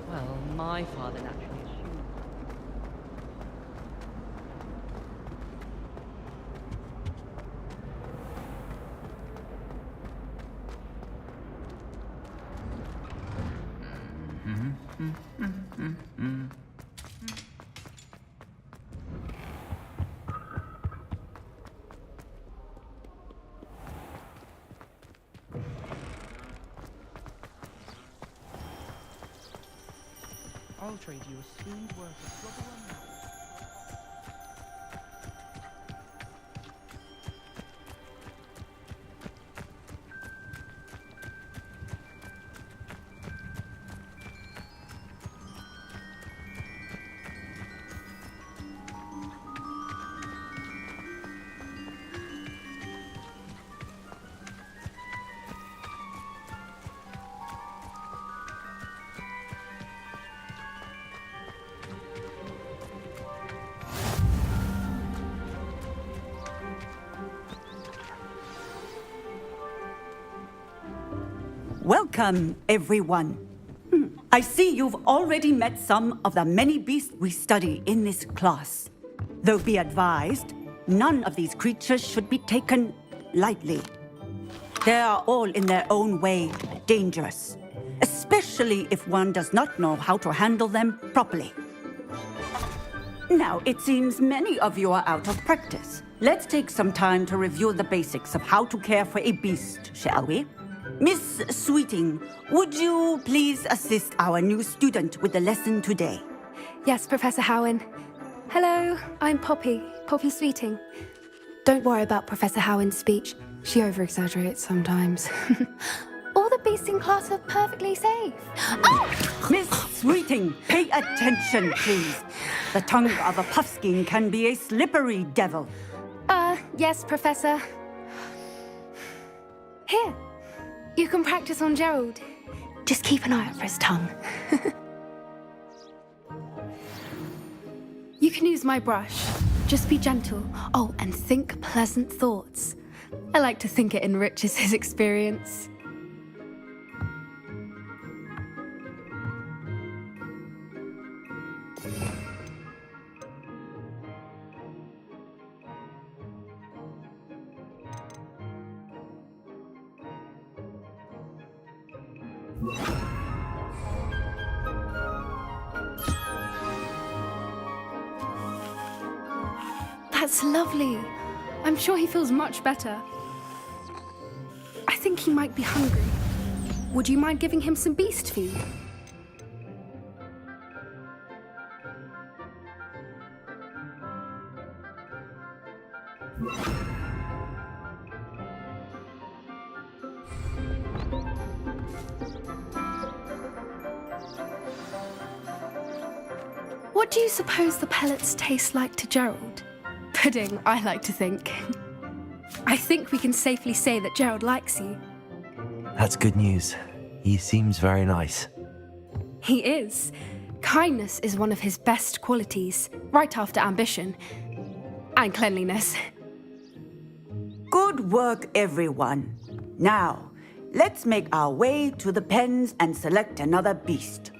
Well, my father naturally assumed. I'll trade you a spoon's worth of trouble on that. Welcome, everyone. I see you've already met some of the many beasts we study in this class. Though be advised, none of these creatures should be taken lightly. They are all in their own way dangerous, especially if one does not know how to handle them properly. Now, it seems many of you are out of practice. Let's take some time to review the basics of how to care for a beast, shall we? Miss Sweeting, would you please assist our new student with the lesson today? Yes, Professor Howen. Hello, I'm Poppy Sweeting. Don't worry about Professor Howen's speech. She over-exaggerates sometimes. All the beasts in class are perfectly safe. Oh! Miss Sweeting, pay attention, please. The tongue of a puffskein can be a slippery devil. Yes, Professor. Here, you can practice on Gerald. Just keep an eye out for his tongue. You can use my brush. Just be gentle. Oh, and think pleasant thoughts. I like to think it enriches his experience. That's lovely. I'm sure he feels much better. I think he might be hungry. Would you mind giving him some beast feed? What do you suppose the pellets taste like to Gerald? Pudding, I like to think. I think we can safely say that Gerald likes you. That's good news. He seems very nice. He is. Kindness is one of his best qualities, right after ambition. And cleanliness. Good work, everyone. Now, let's make our way to the pens and select another beast.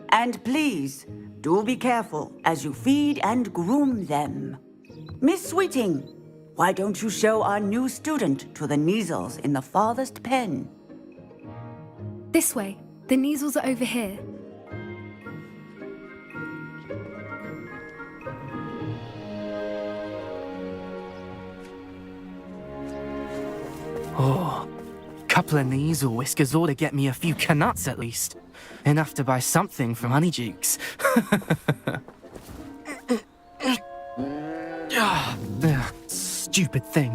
And please, do be careful as you feed and groom them. Miss Sweeting, why don't you show our new student to the Neasels in the farthest pen? This way. The Neasels are over here. Oh, couple of Neasel whiskers ought to get me a few canuts at least. Enough to buy something from Honeydukes. Stupid thing.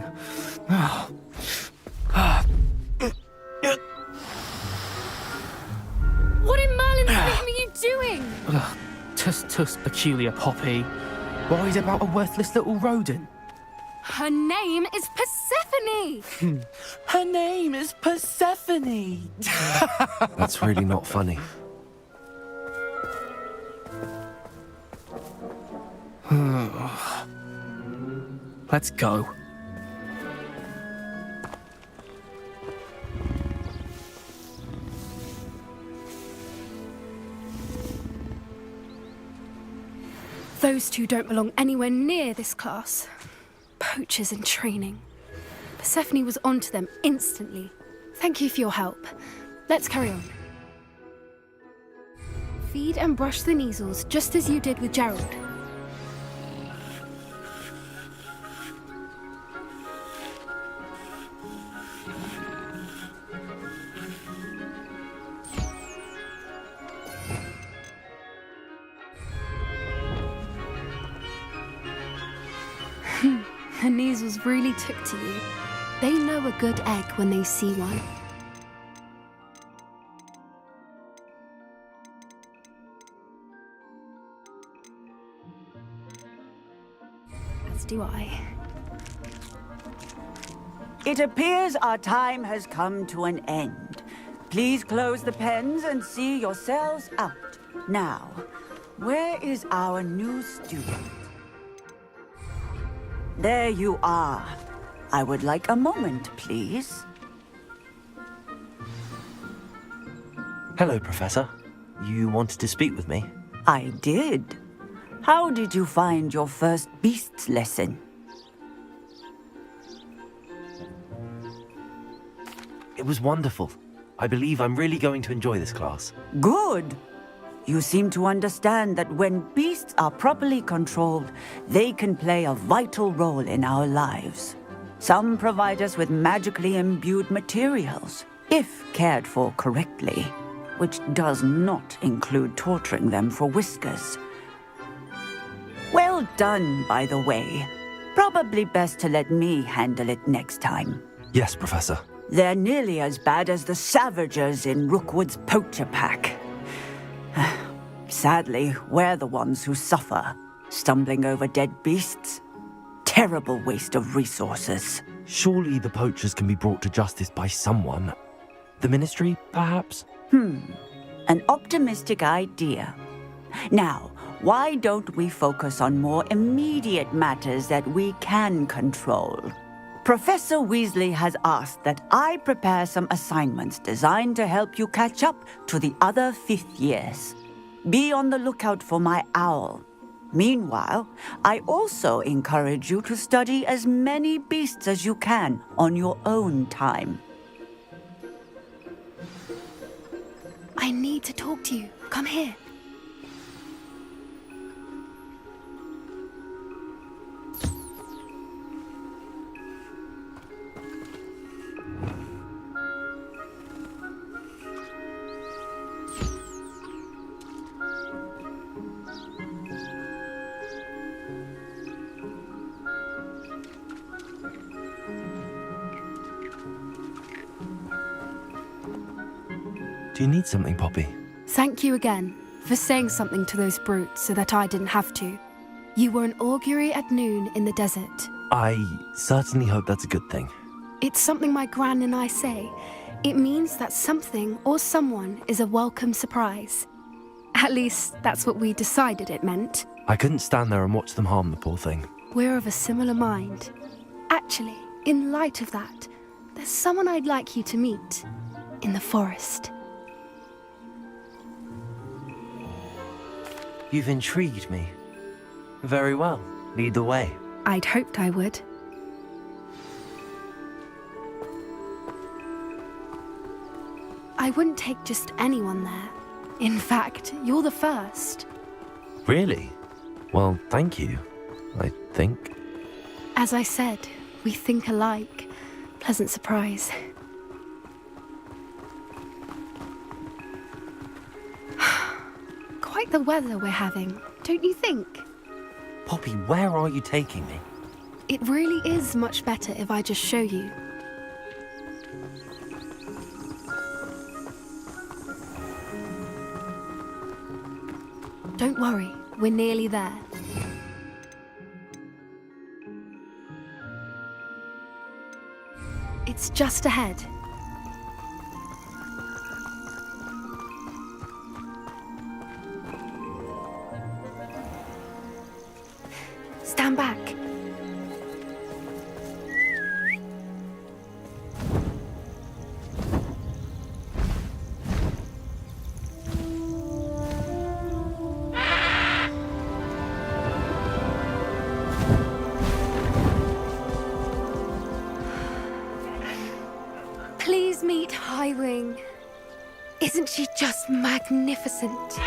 What in Merlin's name are you doing? Tuss, peculiar Poppy. Worried about a worthless little rodent. Her name is Persephone! Her name is Persephone! That's really not funny. Let's go. Those two don't belong anywhere near this class. Poachers in training. Persephone was onto them instantly. Thank you for your help. Let's carry on. Feed and brush the Neasels just as you did with Gerald. The Neasels really took to you. They know a good egg when they see one. As do I. It appears our time has come to an end. Please close the pens and see yourselves out. Now, where is our new student? There you are. I would like a moment, please. Hello, Professor. You wanted to speak with me? I did. How did you find your first beasts lesson? It was wonderful. I believe I'm really going to enjoy this class. Good. You seem to understand that when beasts are properly controlled, they can play a vital role in our lives. Some provide us with magically imbued materials, if cared for correctly, which does not include torturing them for whiskers. Well done, by the way. Probably best to let me handle it next time. Yes, Professor. They're nearly as bad as the Savagers in Rookwood's poacher pack. Sadly, we're the ones who suffer, stumbling over dead beasts. Terrible waste of resources. Surely the poachers can be brought to justice by someone. The Ministry, perhaps? An optimistic idea. Now, why don't we focus on more immediate matters that we can control? Professor Weasley has asked that I prepare some assignments designed to help you catch up to the other fifth years. Be on the lookout for my owl. Meanwhile, I also encourage you to study as many beasts as you can on your own time. I need to talk to you. Come here. Do you need something, Poppy? Thank you again for saying something to those brutes so that I didn't have to. You were an augury at noon in the desert. I certainly hope that's a good thing. It's something my gran and I say. It means that something or someone is a welcome surprise. At least, that's what we decided it meant. I couldn't stand there and watch them harm the poor thing. We're of a similar mind. Actually, in light of that, there's someone I'd like you to meet. In the forest. You've intrigued me. Very well. Lead the way. I'd hoped I would. I wouldn't take just anyone there. In fact, you're the first. Really? Well, thank you, I think. As I said, we think alike. Pleasant surprise. Quite the weather we're having, don't you think? Poppy, where are you taking me? It really is much better if I just show you. Don't worry, we're nearly there. It's just ahead. Stand back. Please meet Highwing. Isn't she just magnificent?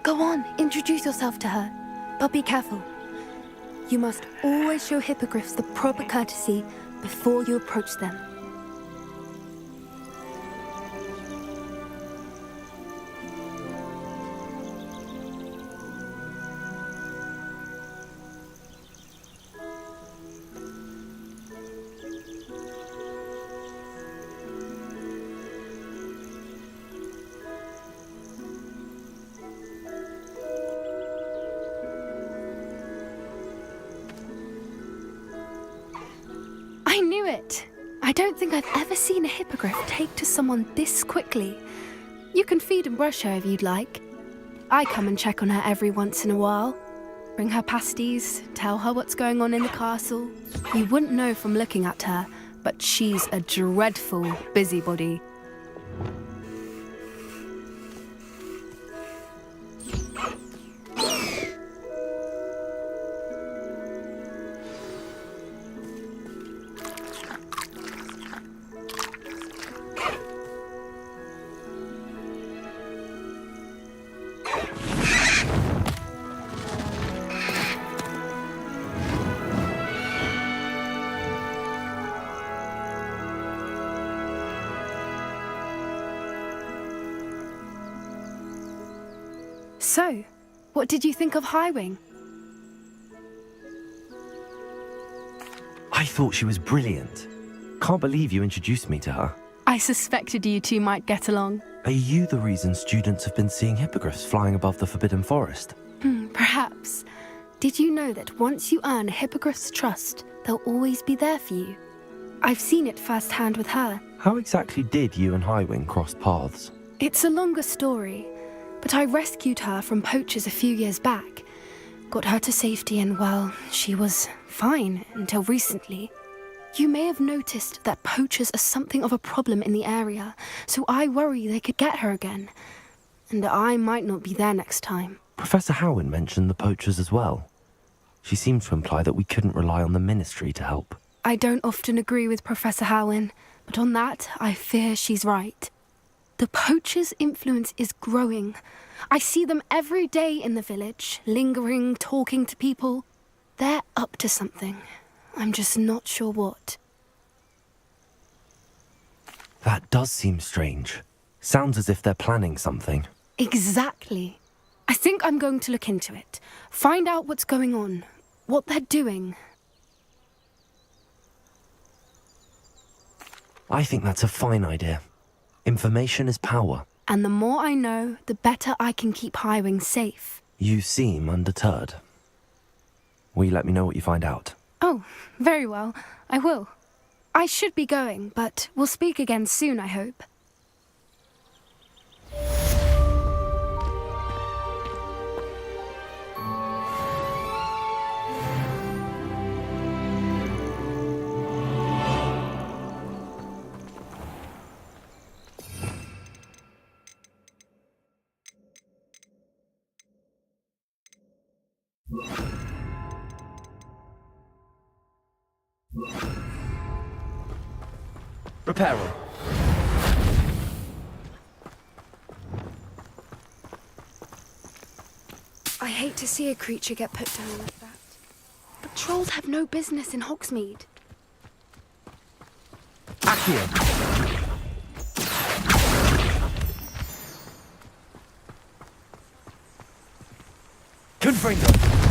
Go on, introduce yourself to her. But be careful. You must always show hippogriffs the proper courtesy before you approach them. I knew it! I don't think I've ever seen a hippogriff take to someone this quickly. You can feed and brush her if you'd like. I come and check on her every once in a while. Bring her pasties, tell her what's going on in the castle. You wouldn't know from looking at her, but she's a dreadful busybody. So, what did you think of Highwing? I thought she was brilliant. Can't believe you introduced me to her. I suspected you two might get along. Are you the reason students have been seeing hippogriffs flying above the Forbidden Forest? Perhaps. Did you know that once you earn a hippogriff's trust, they'll always be there for you? I've seen it firsthand with her. How exactly did you and Highwing cross paths? It's a longer story, but I rescued her from poachers a few years back. Got her to safety and, well, she was fine until recently. You may have noticed that poachers are something of a problem in the area, so I worry they could get her again. And I might not be there next time. Professor Howin mentioned the poachers as well. She seemed to imply that we couldn't rely on the Ministry to help. I don't often agree with Professor Howin, but on that, I fear she's right. The poachers' influence is growing. I see them every day in the village, lingering, talking to people. They're up to something. I'm just not sure what. That does seem strange. Sounds as if they're planning something. Exactly. I think I'm going to look into it. Find out what's going on, what they're doing. I think that's a fine idea. Information is power. And the more I know, the better I can keep Highwing safe. You seem undeterred. Will you let me know what you find out? Oh, very well. I will. I should be going, but we'll speak again soon, I hope. Repair room. I hate to see a creature get put down like that. But trolls have no business in Hogsmeade. Accio. Confringo.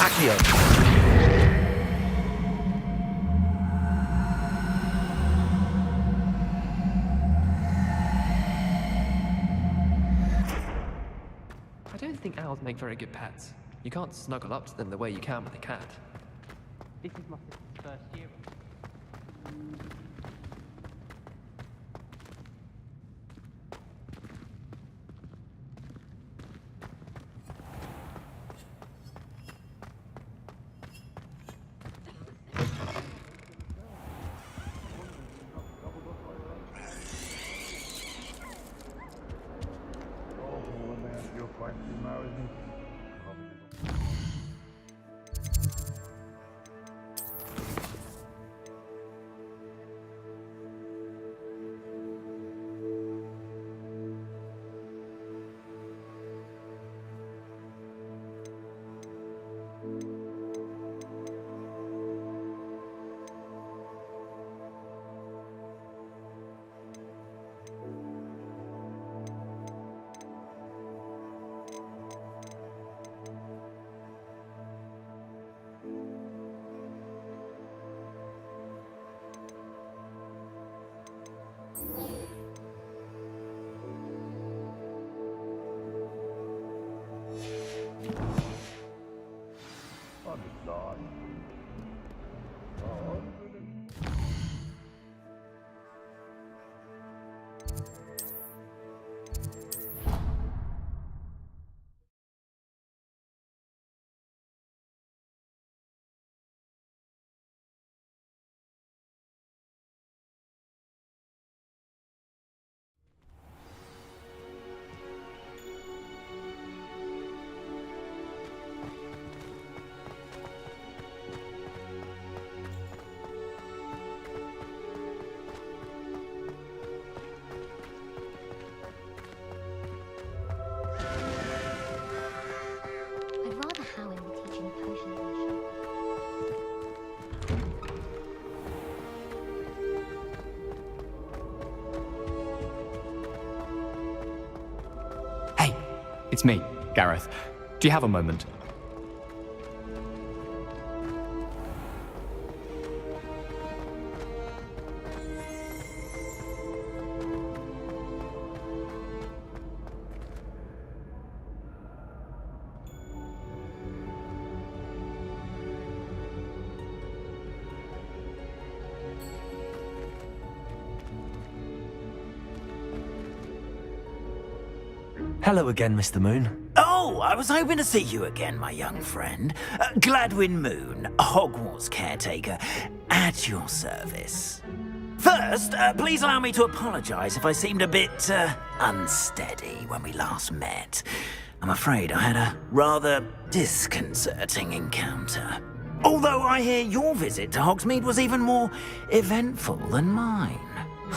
Accio. I don't think owls make very good pets. You can't snuggle up to them the way you can with a cat. This is my sister's first year. It's me, Gareth. Do you have a moment? Hello again, Mr. Moon. Oh, I was hoping to see you again, my young friend. Gladwin Moon, Hogwarts caretaker, at your service. First, please allow me to apologise if I seemed a bit unsteady when we last met. I'm afraid I had a rather disconcerting encounter. Although I hear your visit to Hogsmeade was even more eventful than mine.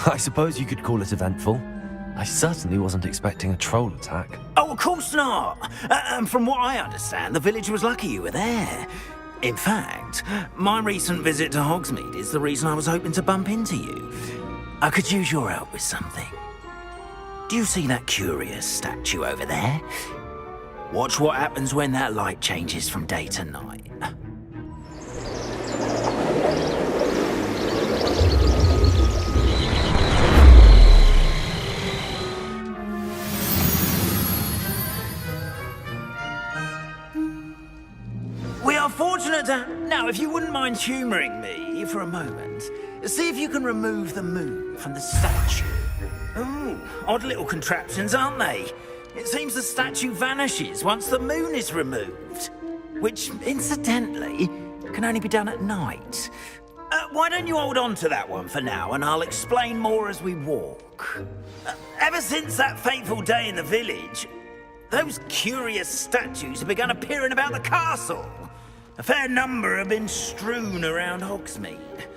I suppose you could call it eventful. I certainly wasn't expecting a troll attack. Oh, of course not. From what I understand, the village was lucky you were there. In fact, my recent visit to Hogsmeade is the reason I was hoping to bump into you. I could use your help with something. Do you see that curious statue over there? Watch what happens when that light changes from day to night. We are fortunate to... Now, if you wouldn't mind humouring me for a moment, see if you can remove the moon from the statue. Ooh, odd little contraptions, aren't they? It seems the statue vanishes once the moon is removed. Which, incidentally, can only be done at night. Why don't you hold on to that one for now, and I'll explain more as we walk. Ever since that fateful day in the village, those curious statues have begun appearing about the castle. A fair number have been strewn around Hogsmeade.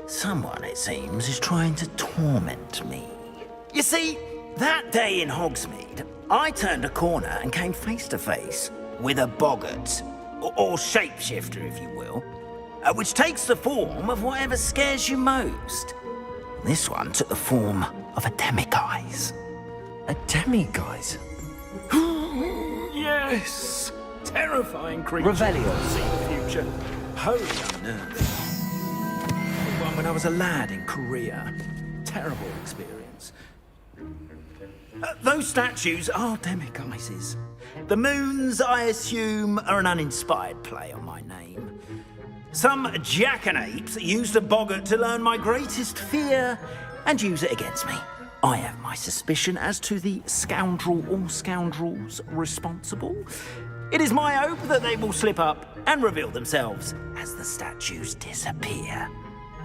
Someone, it seems, is trying to torment me. You see, that day in Hogsmeade, I turned a corner and came face to face with a boggart, or shapeshifter, if you will, which takes the form of whatever scares you most. This one took the form of a demiguise. A demiguise? Yes! Terrifying creature. Revelio. See the future. Wholly unnerving. One when I was a lad in Korea. Terrible experience. Those statues are demiguises. The moons, I assume, are an uninspired play on my name. Some jackanapes used a boggart to learn my greatest fear and use it against me. I have my suspicion as to the scoundrel or scoundrels responsible. It is my hope that they will slip up and reveal themselves as the statues disappear.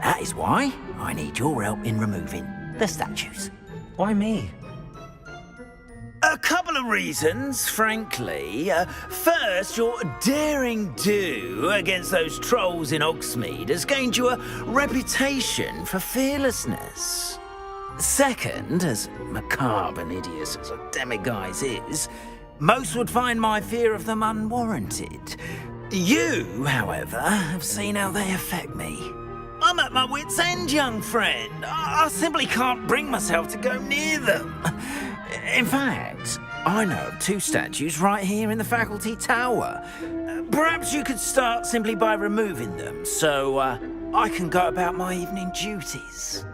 That is why I need your help in removing the statues. Why me? A couple of reasons, frankly. First, your daring do against those trolls in Hogsmeade has gained you a reputation for fearlessness. Second, as macabre and hideous as a demiguise is, most would find my fear of them unwarranted. You, however, have seen how they affect me. I'm at my wit's end, young friend. I simply can't bring myself to go near them. In fact, I know of two statues right here in the faculty tower. Perhaps you could start simply by removing them, so I can go about my evening duties.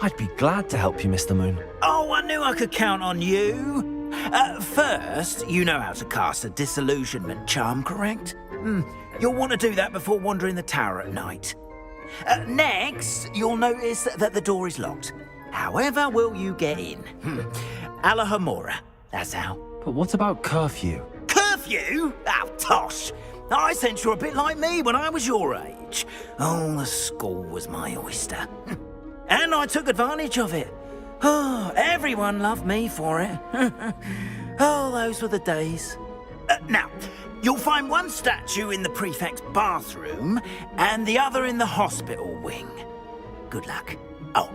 I'd be glad to help you, Mr. Moon. Oh, I knew I could count on you. First, you know how to cast a disillusionment charm, correct? You'll want to do that before wandering the tower at night. Next, you'll notice that the door is locked. However will you get in? Alahamora, that's how. But what about curfew? Curfew? Oh, tosh. I sense you're a bit like me when I was your age. Oh, the school was my oyster. And I took advantage of it. Oh, everyone loved me for it. Oh, those were the days. Now, you'll find one statue in the prefect's bathroom and the other in the hospital wing. Good luck. Oh,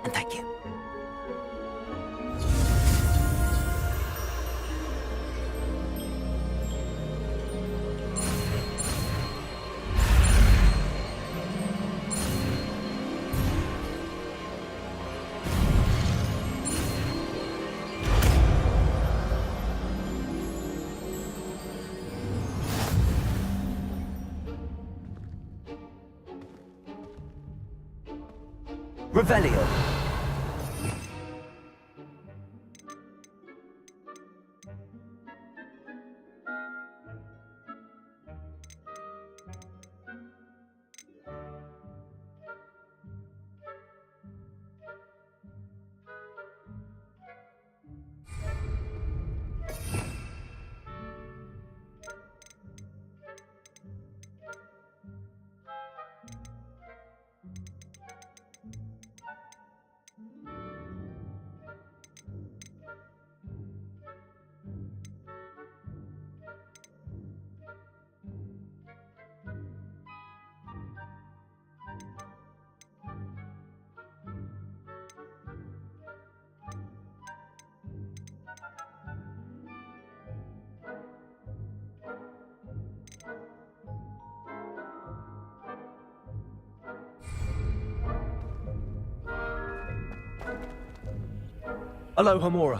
and thank you. Revelio. Aloha Mora.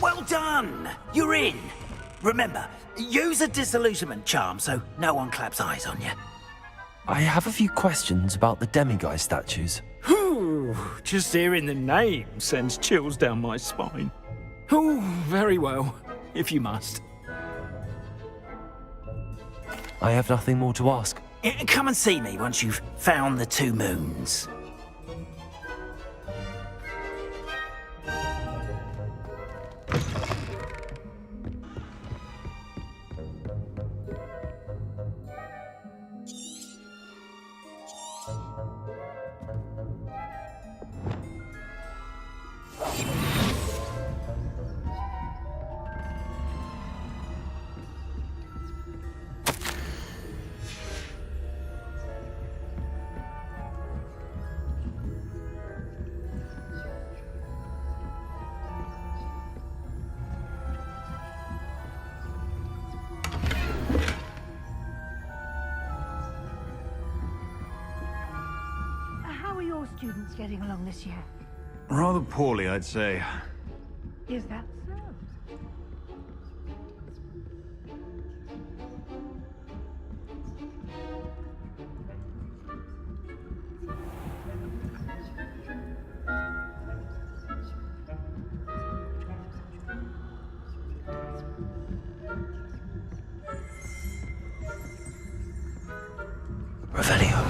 Well done! You're in! Remember, use a disillusionment charm so no one claps eyes on you. I have a few questions about the demiguise statues. Whew, just hearing the name sends chills down my spine. Oh, very well, if you must. I have nothing more to ask. Come and see me once you've found the 2 moons. How are your students getting along this year? Rather poorly, I'd say. Is that so? Revelio.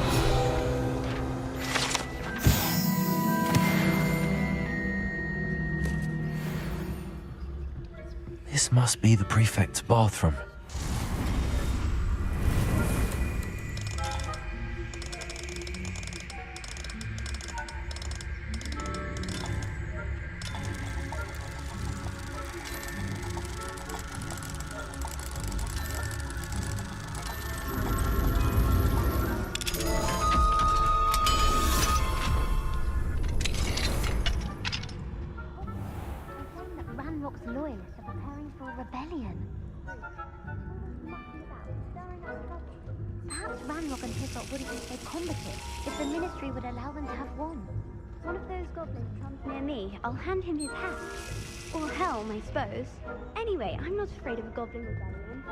This must be the prefect's bathroom. Loyalists are preparing for a rebellion. Perhaps Ranrock and his lot wouldn't be so combative if the Ministry would allow them to have one. One of those goblins comes near me, I'll hand him his hat. Or helm, I suppose. Anyway, I'm not afraid of a goblin rebellion.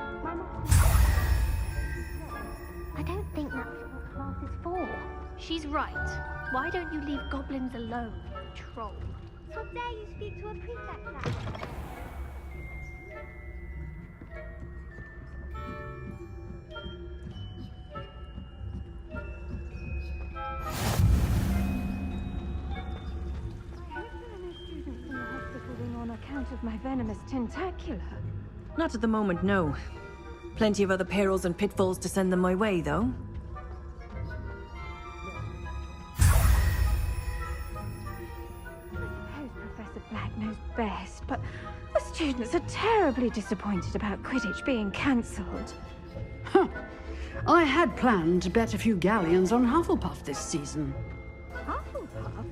I don't think that's what class is for. She's right. Why don't you leave goblins alone, troll? How dare you speak to a prefect that way? On account of my venomous tentacula. Not at the moment, no. Plenty of other perils and pitfalls to send them my way, though. I suppose Professor Black knows best, but a students are terribly disappointed about Quidditch being cancelled. Huh. I had planned to bet a few galleons on Hufflepuff this season. Hufflepuff?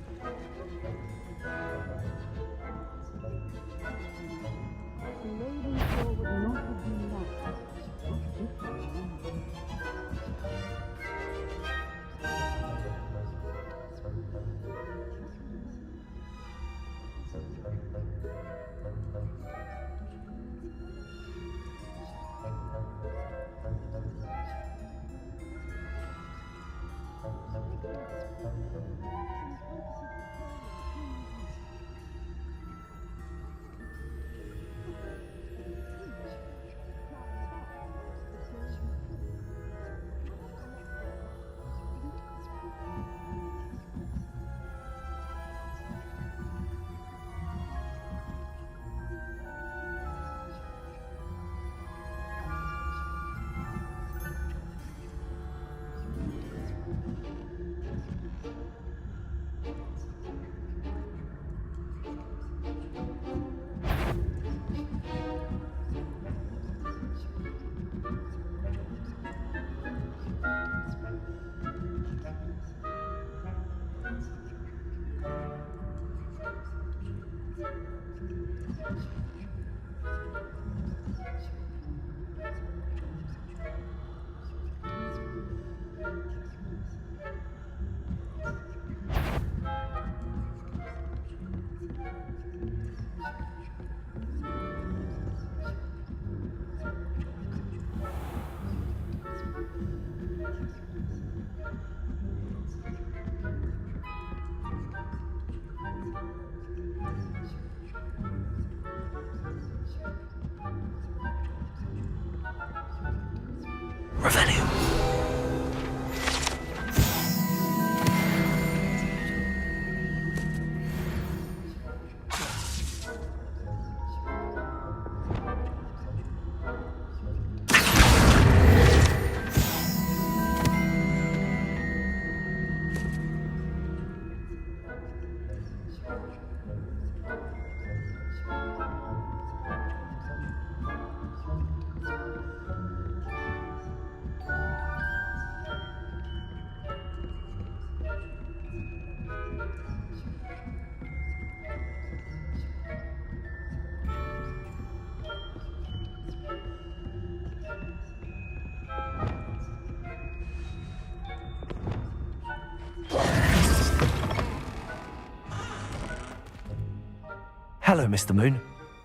Hello, Mr. Moon.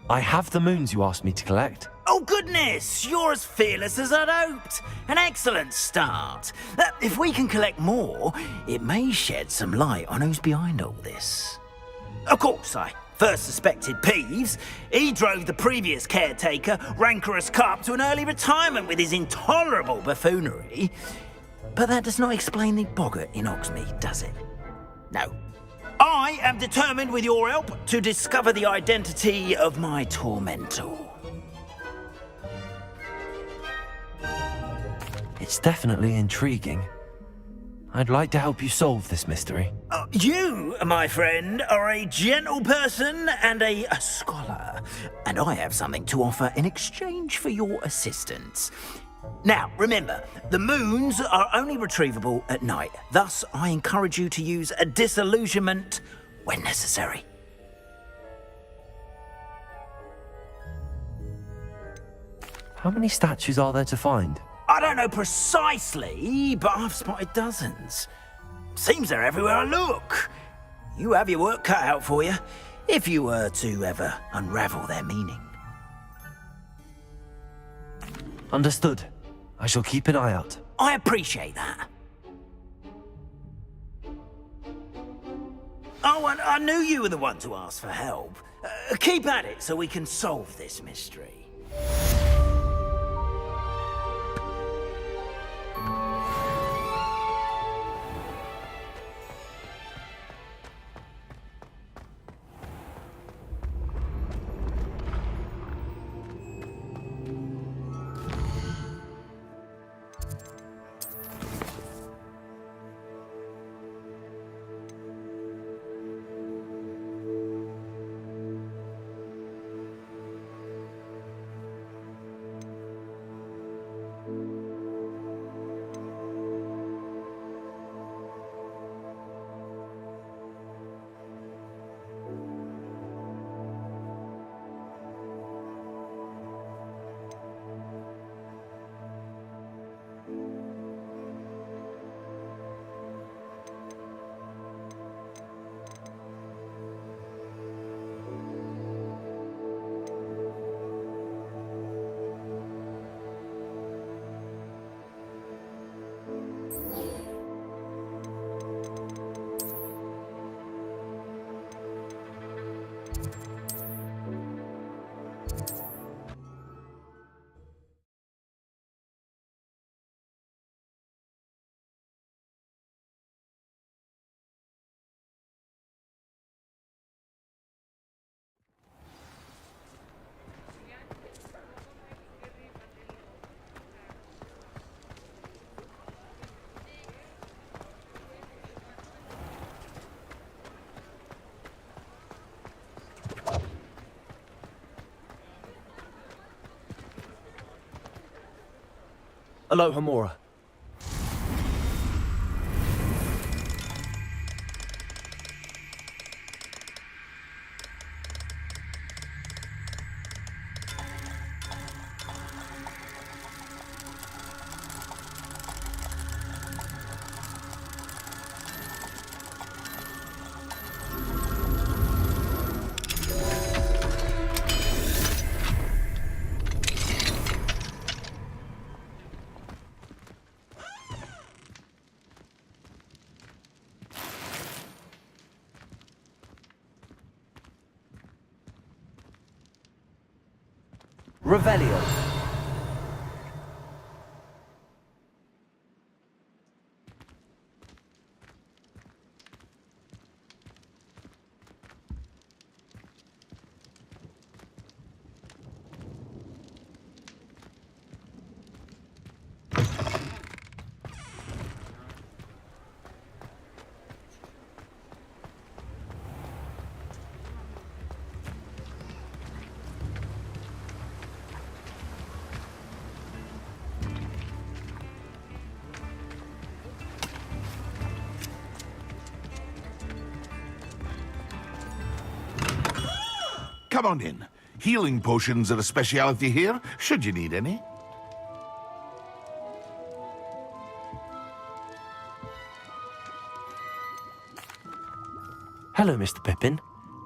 I have the moons you asked me to collect. Oh, goodness! You're as fearless as I'd hoped. An excellent start. If we can collect more, it may shed some light on who's behind all this. Of course, I first suspected Peeves. He drove the previous caretaker, rancorous Carp, to an early retirement with his intolerable buffoonery. But that does not explain the boggart in Hogsmeade, does it? No. I am determined, with your help, to discover the identity of my tormentor. It's definitely intriguing. I'd like to help you solve this mystery. You, my friend, are a gentle person and a scholar, and I have something to offer in exchange for your assistance. Now, remember, the moons are only retrievable at night. Thus, I encourage you to use a disillusionment when necessary. How many statues are there to find? I don't know precisely, but I've spotted dozens. Seems they're everywhere I look. You have your work cut out for you, if you were to ever unravel their meaning. Understood. I shall keep an eye out. I appreciate that. Oh, and I knew you were the one to ask for help. Keep at it so we can solve this mystery. Aloha Mora. Revelio. Come on in. Healing potions are a speciality here, should you need any. Hello, Mr. Pippin.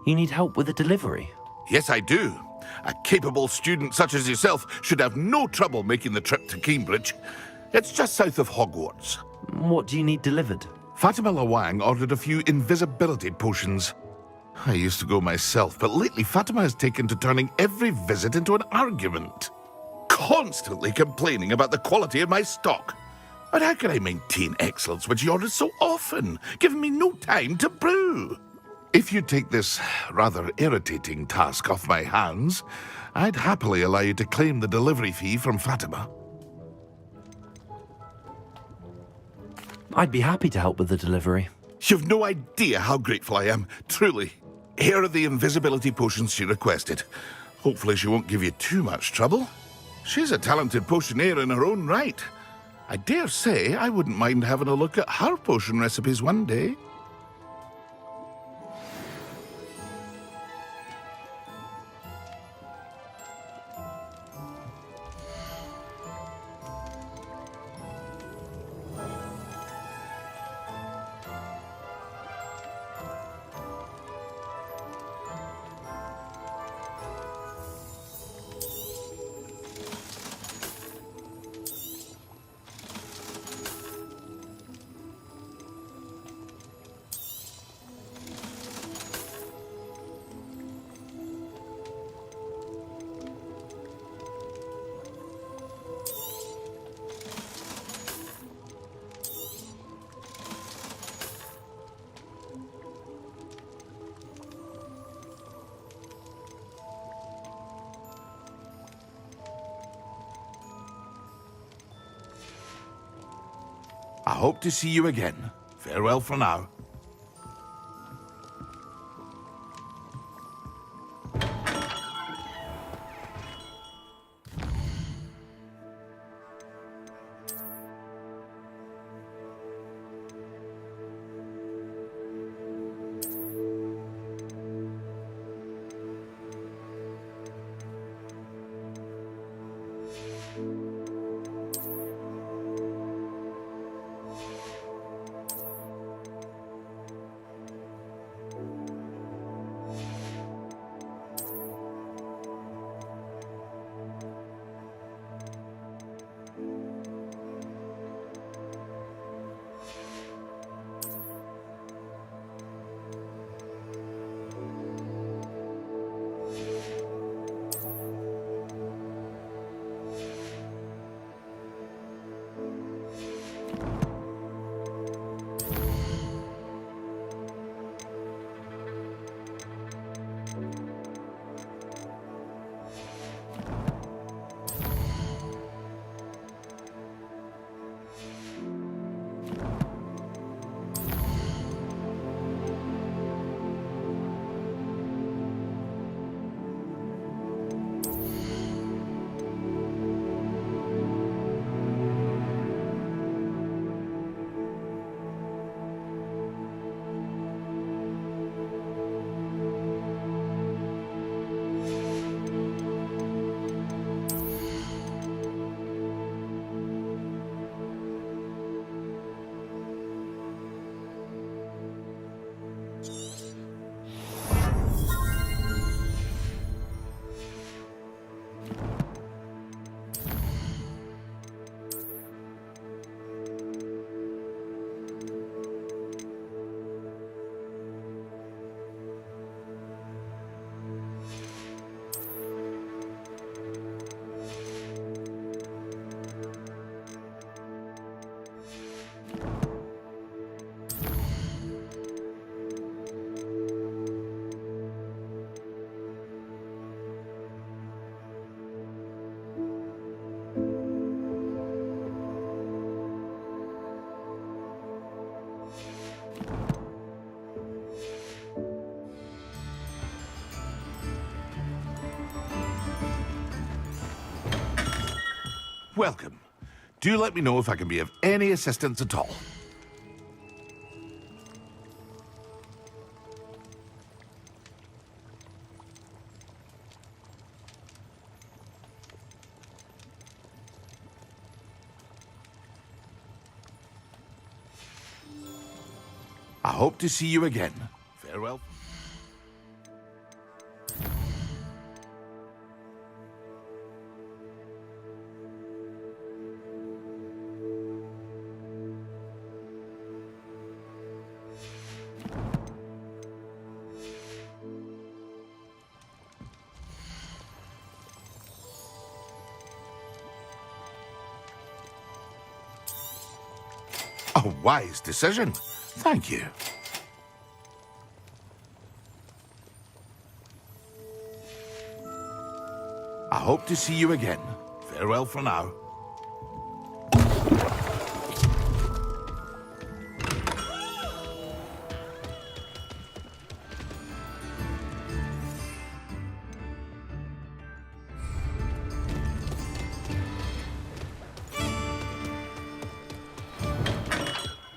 You need help with a delivery? Yes, I do. A capable student such as yourself should have no trouble making the trip to Cambridge. It's just south of Hogwarts. What do you need delivered? Fatima Lawang ordered a few invisibility potions. I used to go myself, but lately Fatima has taken to turning every visit into an argument. Constantly complaining about the quality of my stock. But how can I maintain excellence when she orders so often, giving me no time to brew? If you take this rather irritating task off my hands, I'd happily allow you to claim the delivery fee from Fatima. I'd be happy to help with the delivery. You've no idea how grateful I am, truly. Here are the invisibility potions she requested. Hopefully she won't give you too much trouble. She's a talented potioneer in her own right. I dare say I wouldn't mind having a look at her potion recipes one day. I hope to see you again. Farewell for now. welcome. Do let me know if I can be of any assistance at all. I hope to see you again. Farewell. A wise decision. Thank you. I hope to see you again. Farewell for now.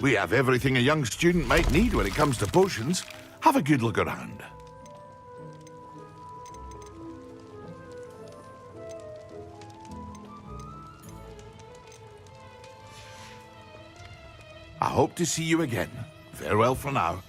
We have everything a young student might need when it comes to potions. Have a good look around. I hope to see you again. Farewell for now.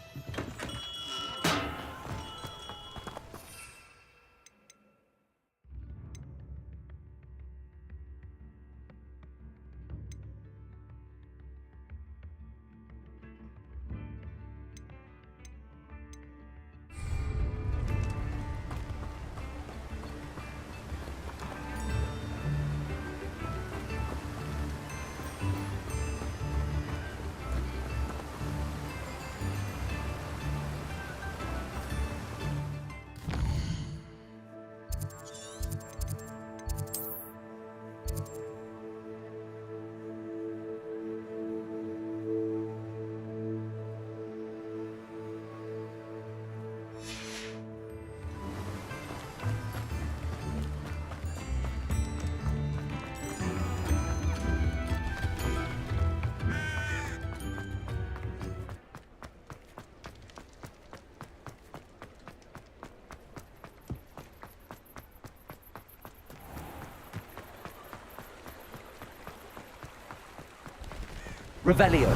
Revelio.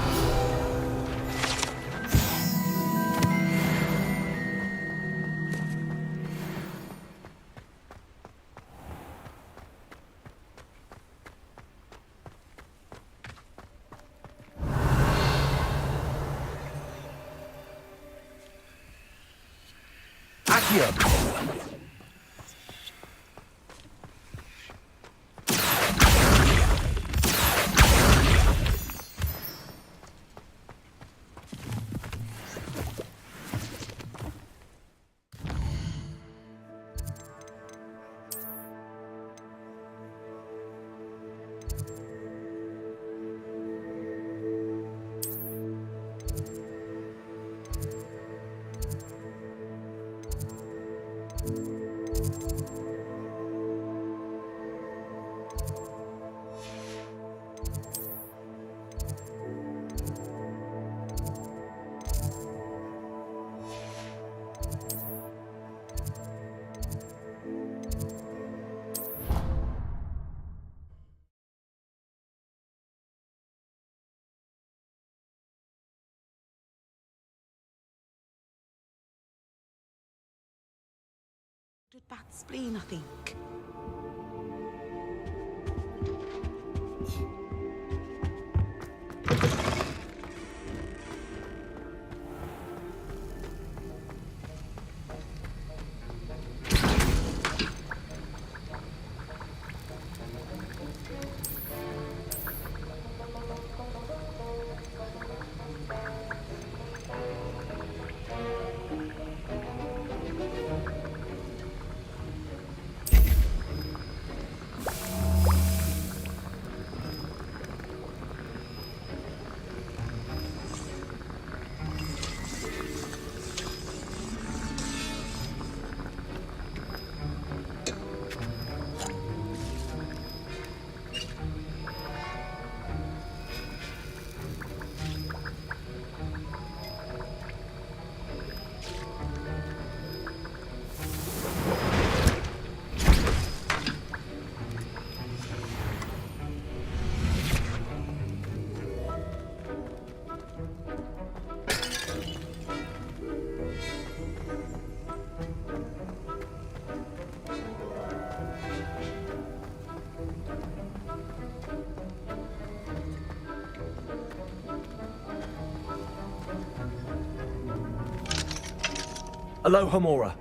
Accio. Bad spleen, I think. Aloha Mora.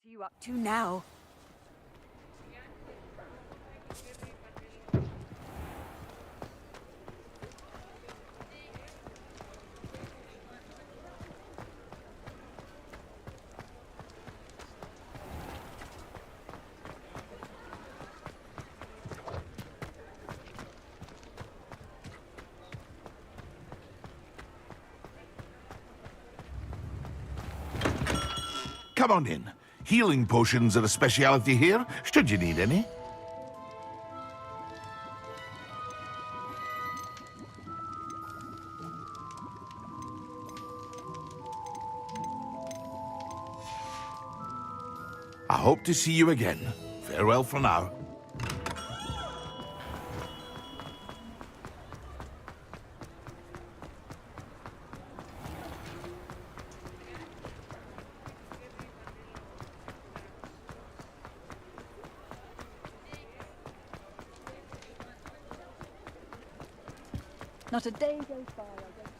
What are you up to now? Come on in. Healing potions are a speciality here, should you need any. I hope to see you again. Farewell for now. Not a day goes by I don't.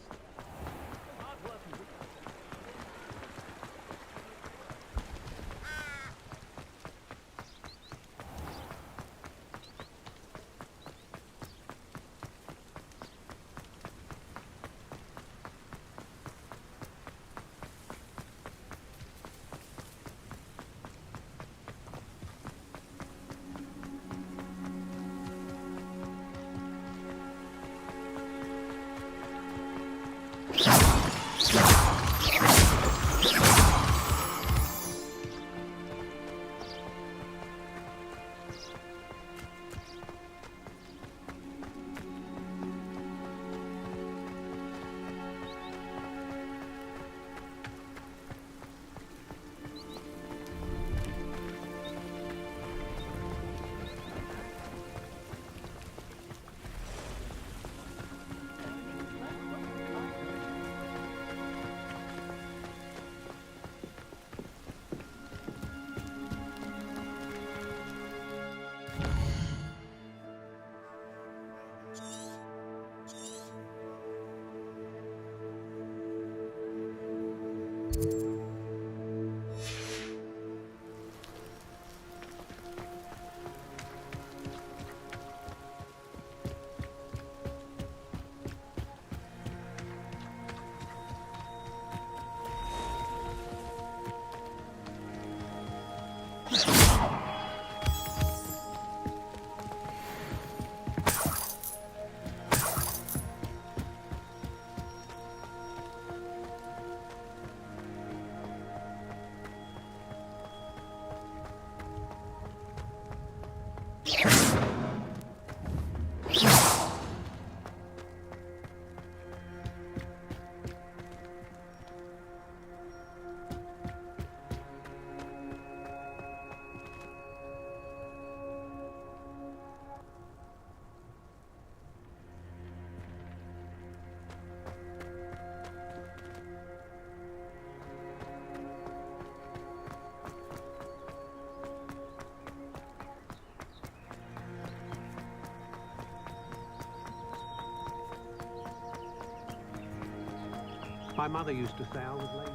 My mother used to say I was lazy.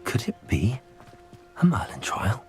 Could it be a Merlin trial?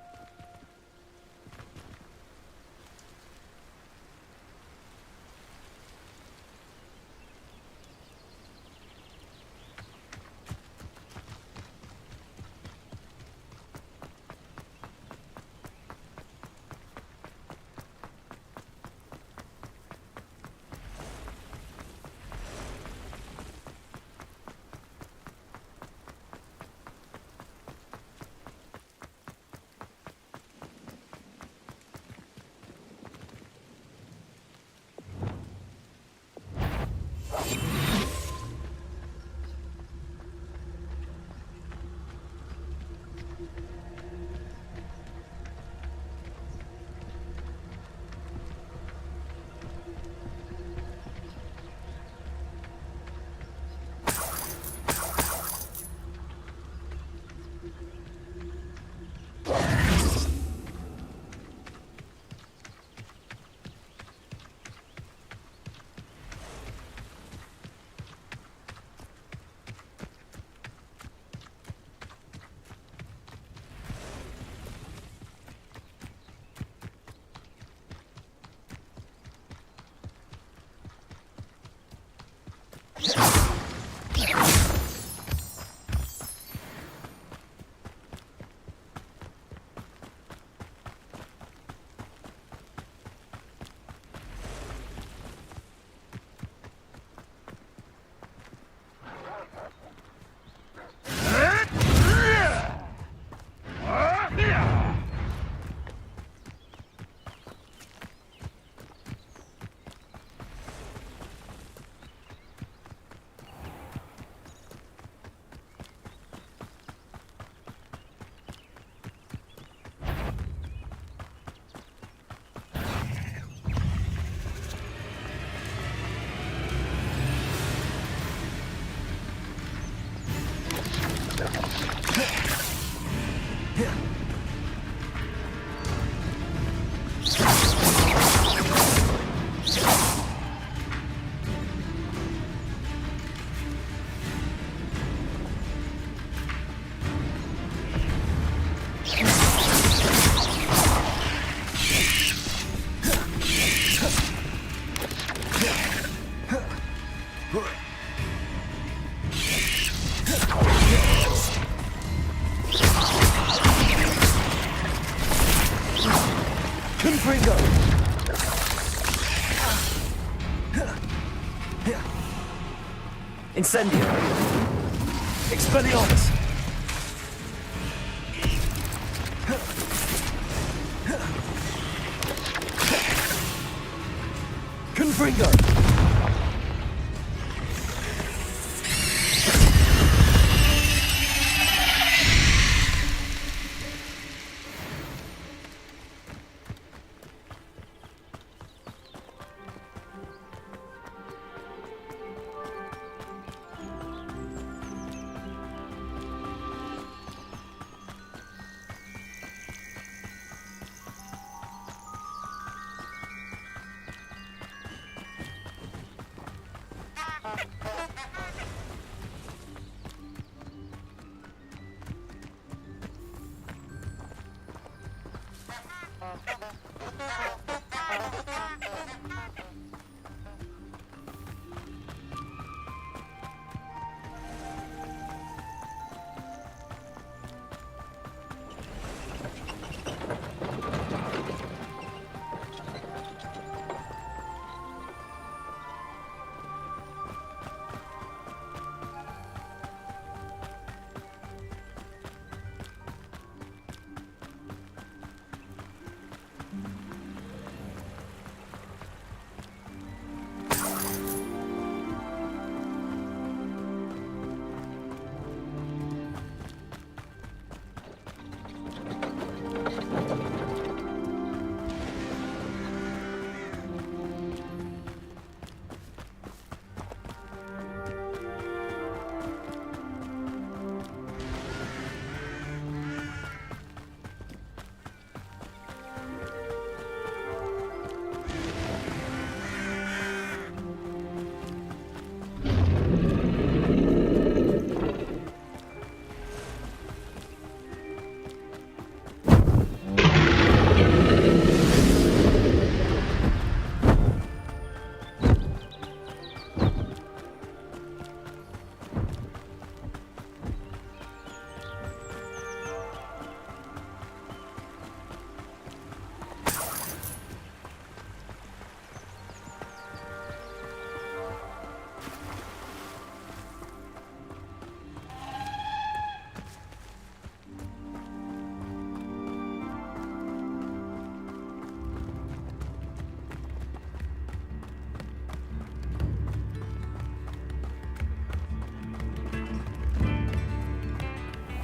Incendio! Expelliarmus! Confringo!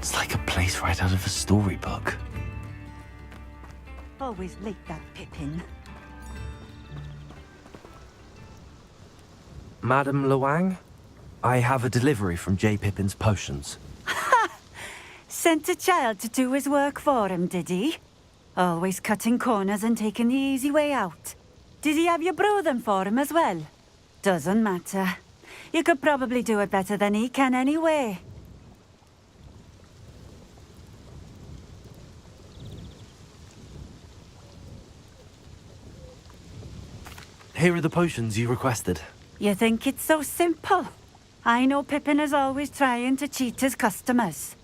It's like a place right out of a storybook. Always late, that Pippin. Madam Luang, I have a delivery from J. Pippin's Potions. Sent a child to do his work for him, did he? Always cutting corners and taking the easy way out. Did he have you brew them for him as well? Doesn't matter. You could probably do it better than he can anyway. Here are the potions you requested. You think it's so simple? I know Pippin is always trying to cheat his customers.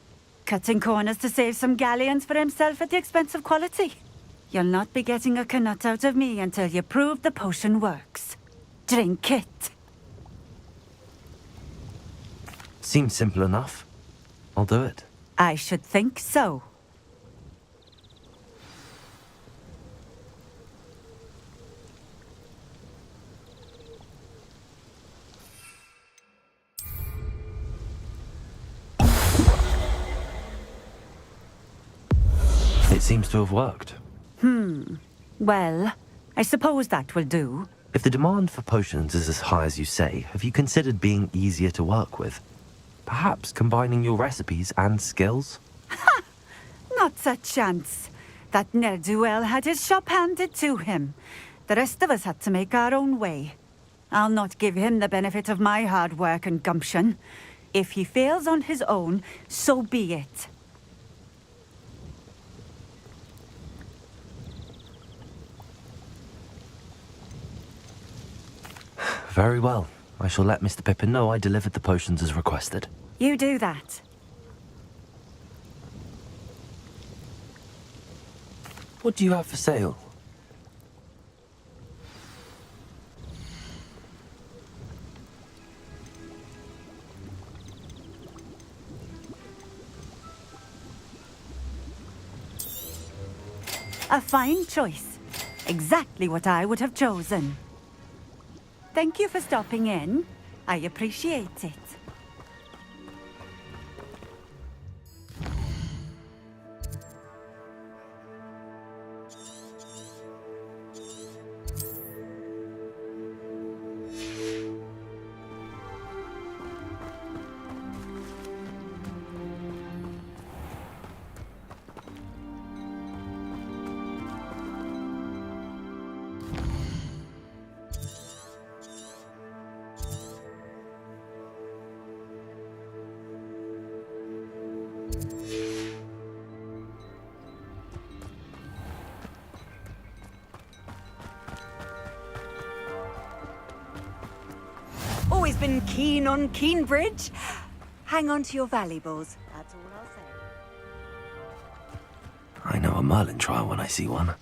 Cutting corners to save some galleons for himself at the expense of quality. You'll not be getting a canut out of me until you prove the potion works. Drink it. Seems simple enough. I'll do it. I should think so. It seems to have worked. Well, I suppose that will do. If the demand for potions is as high as you say, have you considered being easier to work with? Perhaps combining your recipes and skills? Not a chance. That ne'er-do-well had his shop handed to him. The rest of us had to make our own way. I'll not give him the benefit of my hard work and gumption. If he fails on his own, so be it. Very well. I shall let Mr. Pippin know I delivered the potions as requested. You do that. What do you have for sale? A fine choice. Exactly what I would have chosen. Thank you for stopping in. I appreciate it. Always been keen on Keenbridge. Hang on to your valuables. That's all I'll say. I know a Merlin trial when I see one.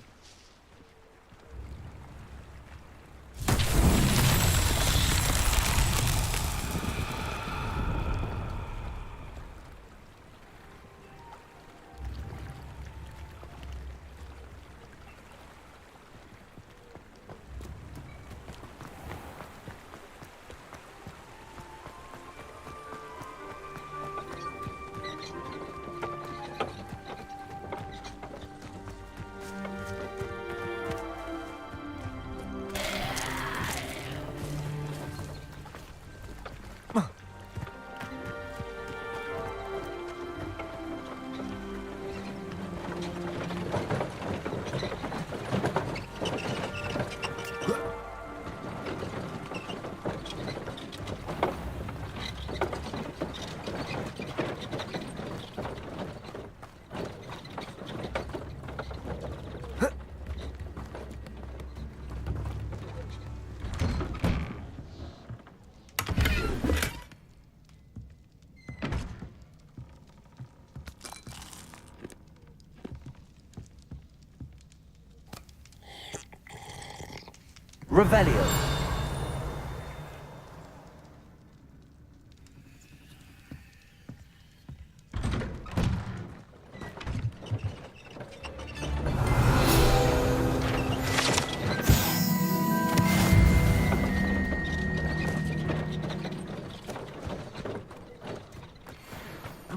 Revelio.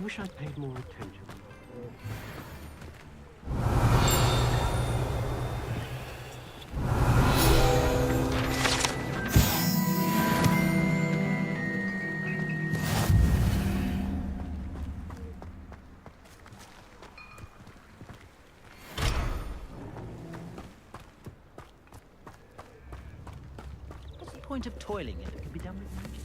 wish I'd paid more attention. What's the point of toiling if it can be done with magic?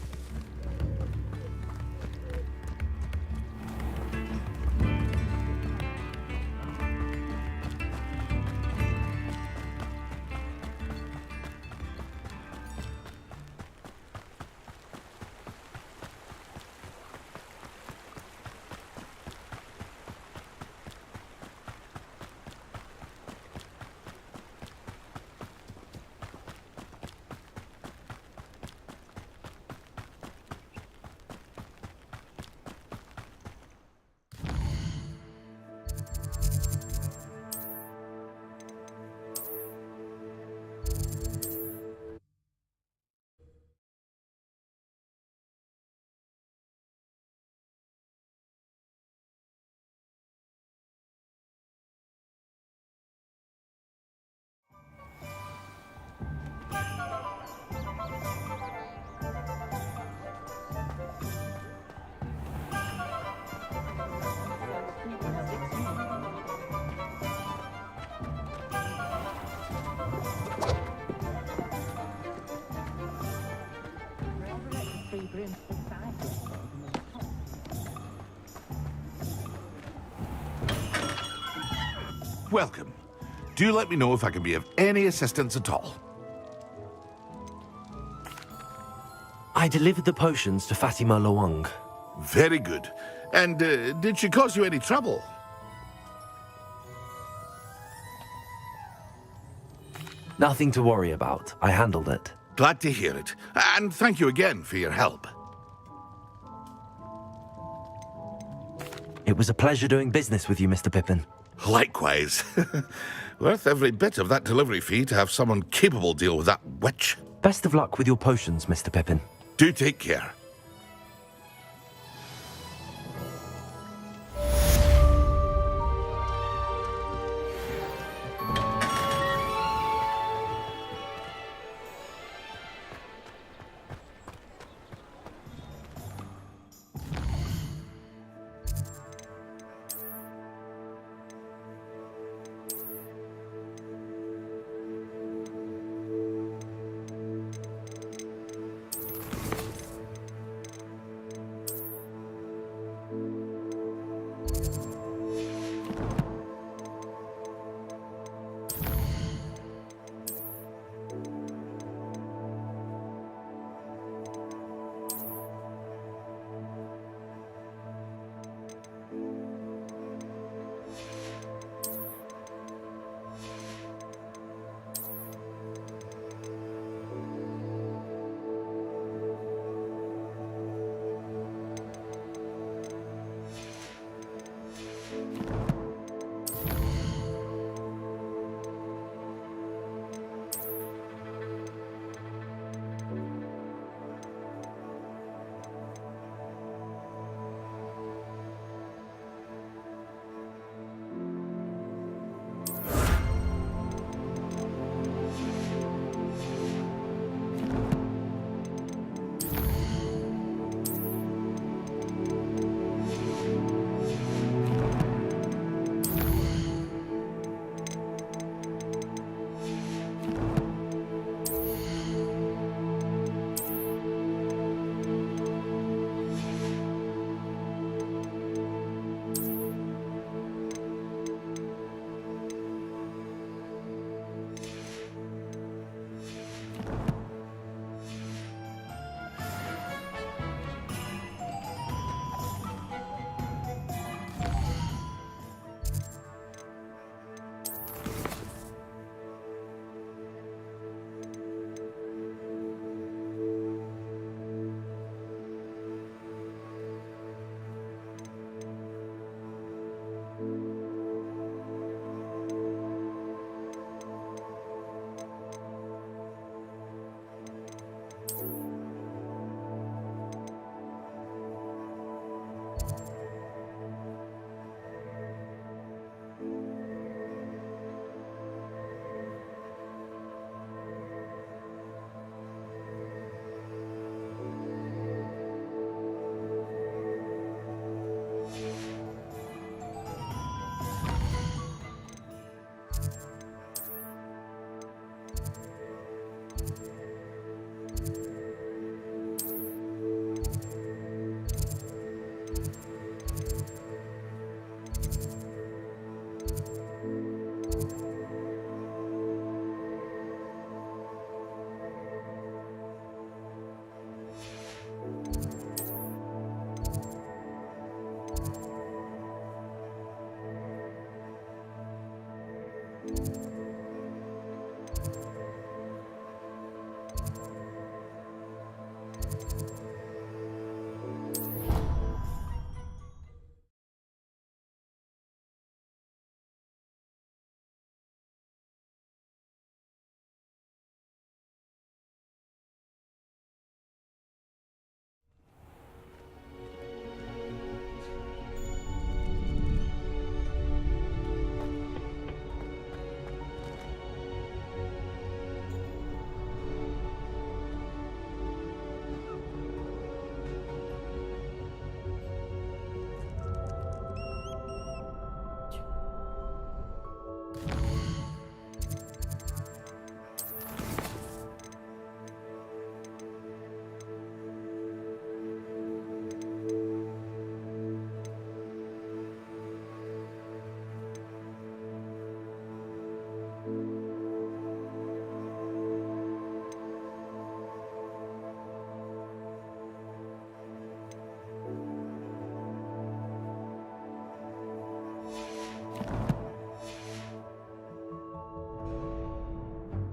Welcome. Do let me know if I can be of any assistance at all. I delivered the potions to Fatima Lawang. Very good. And did she cause you any trouble? Nothing to worry about. I handled it. Glad to hear it. And thank you again for your help. It was a pleasure doing business with you, Mr. Pippin. Likewise. Worth every bit of that delivery fee to have someone capable deal with that witch. Best of luck with your potions, Mr. Pippin. Do take care.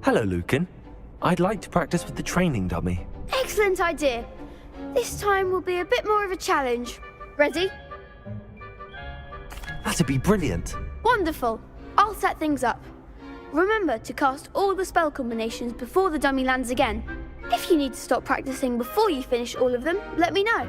Hello, Lucan. I'd like to practice with the training dummy. Excellent idea. This time will be a bit more of a challenge. Ready? That'd be brilliant. Wonderful. I'll set things up. Remember to cast all the spell combinations before the dummy lands again. If you need to stop practicing before you finish all of them, let me know.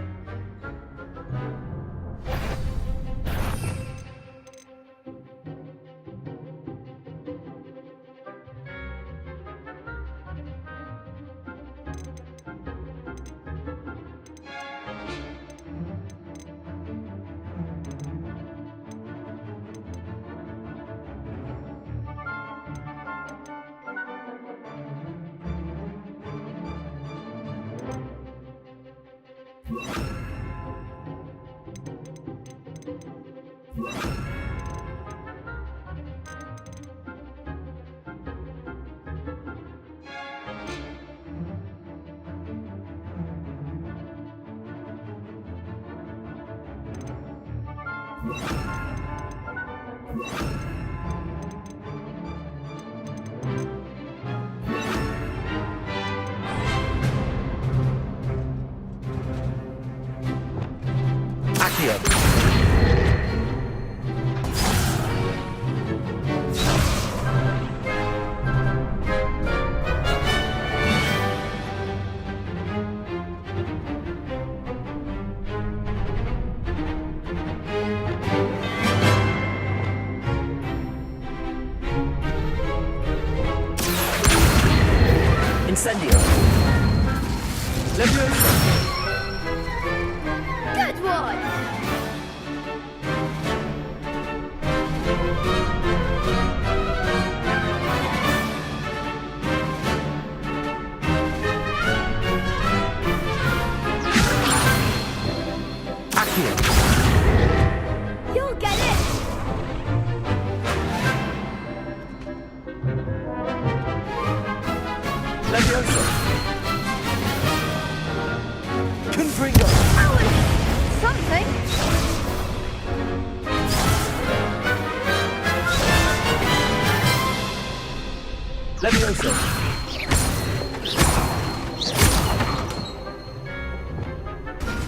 Incendio. Good one! You'll get it! Confringo. Something. Levioso.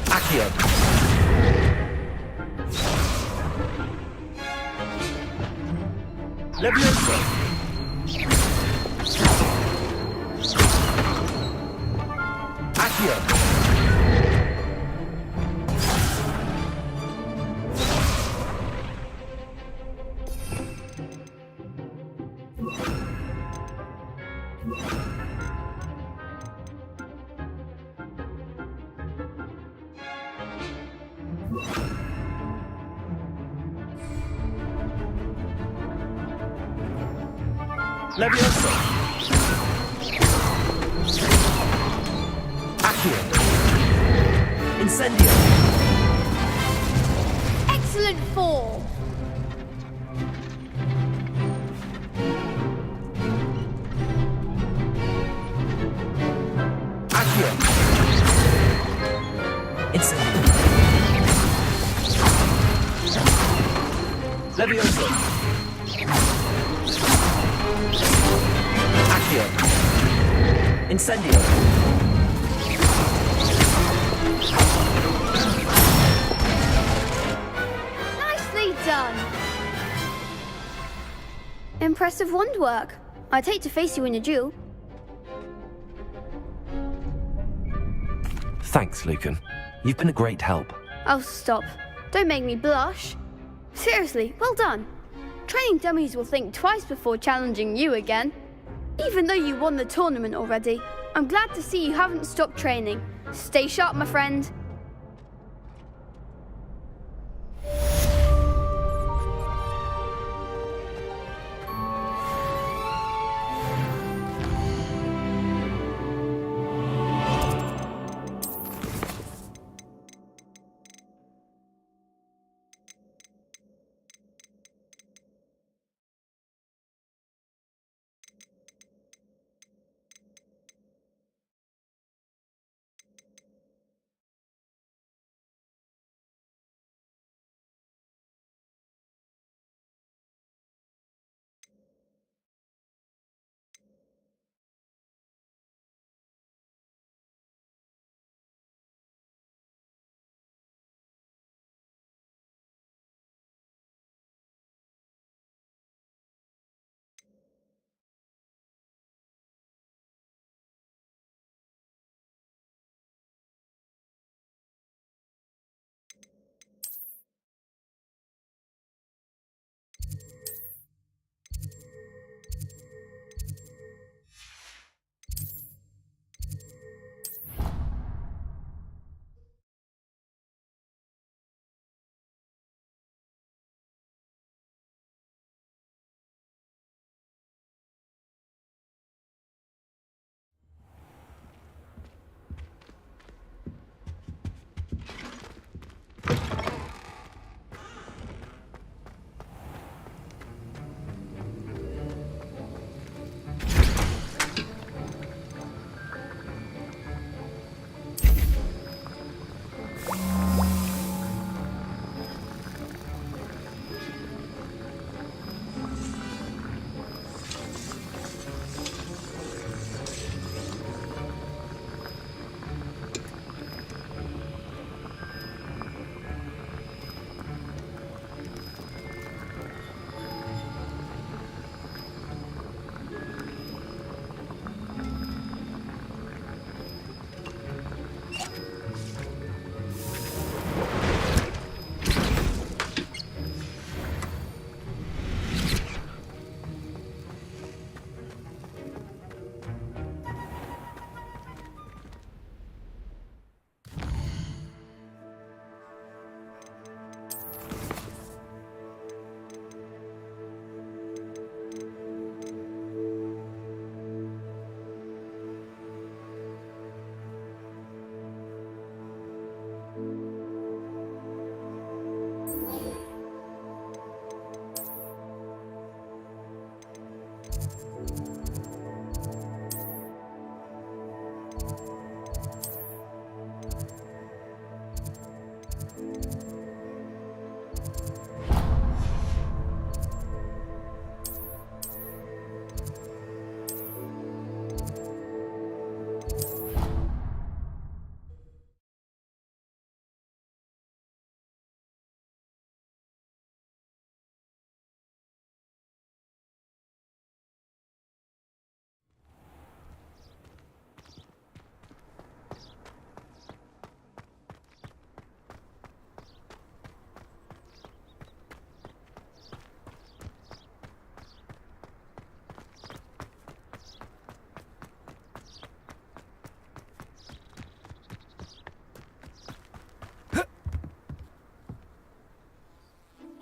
Accio. Levioso. Accio. Levioso. Accio. Incendio. Excellent form. Accio. Incendio. Levioso. Accio. Incendio. Nicely done! Impressive wand work. I'd hate to face you in a duel. Thanks, Lucan. You've been a great help. Oh, stop. Don't make me blush. Seriously, well done. Training dummies will think twice before challenging you again. Even though you won the tournament already, I'm glad to see you haven't stopped training. Stay sharp, my friend.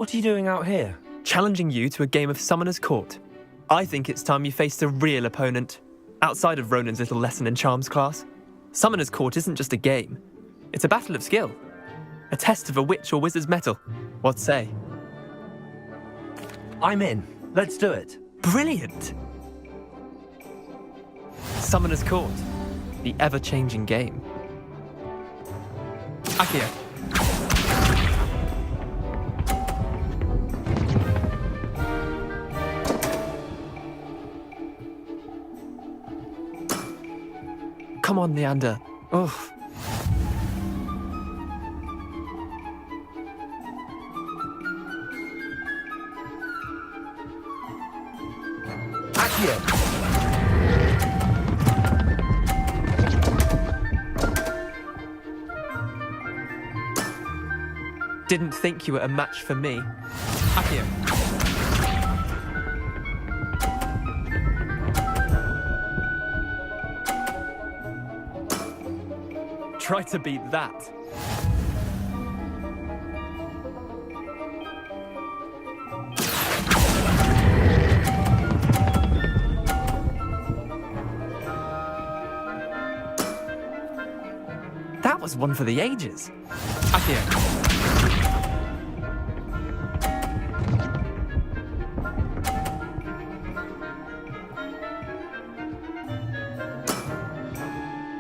What are you doing out here? Challenging you to a game of Summoner's Court. I think it's time you faced a real opponent, outside of Ronan's little lesson in charms class. Summoner's Court isn't just a game. It's a battle of skill. A test of a witch or wizard's mettle. What say? I'm in. Let's do it. Brilliant! Summoner's Court. The ever-changing game. Accio. come on, Leander. Ugh. Didn't think you were a match for me. Akio. Try to beat that. That was one for the ages. Akio.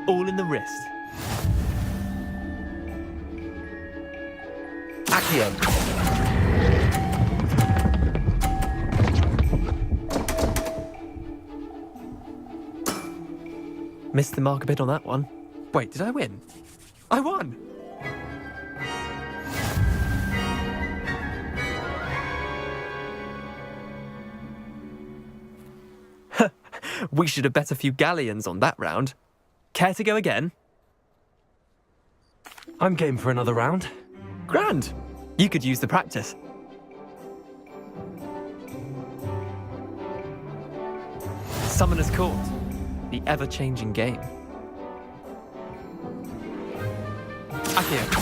All in the wrist. Akio. Missed the mark a bit on that one. Wait, did I win? I won! We should have bet a few galleons on that round. Care to go again? I'm game for another round. Grand. You could use the practice. Summoner's Court. The ever-changing game. Akio.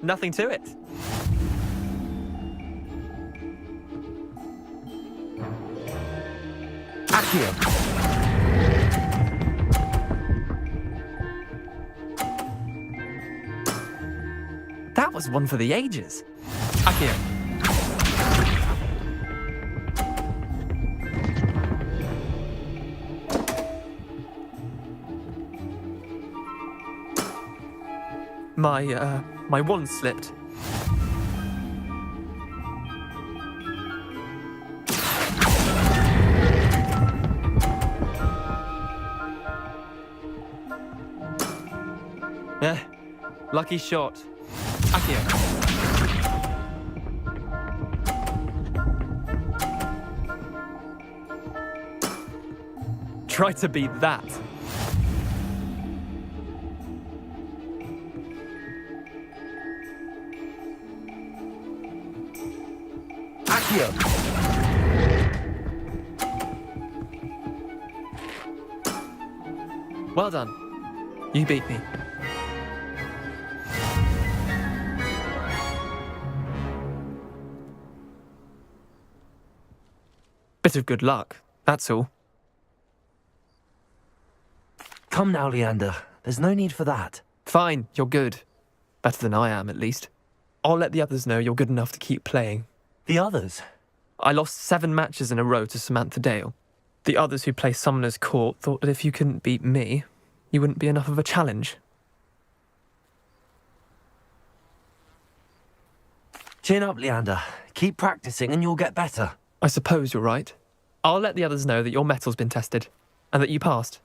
Nothing to it. Akio. That was one for the ages. Akio. My wand slipped. Lucky shot. Akio. Try to beat that. Akio. Well done. You beat me. Bit of good luck, that's all. Come now, Leander. There's no need for that. Fine, you're good. Better than I am, at least. I'll let the others know you're good enough to keep playing. The others? I lost 7 matches in a row to Samantha Dale. The others who play Summoner's Court thought that if you couldn't beat me, you wouldn't be enough of a challenge. Chin up, Leander. Keep practicing and you'll get better. I suppose you're right. I'll let the others know that your metal's been tested, and that you passed.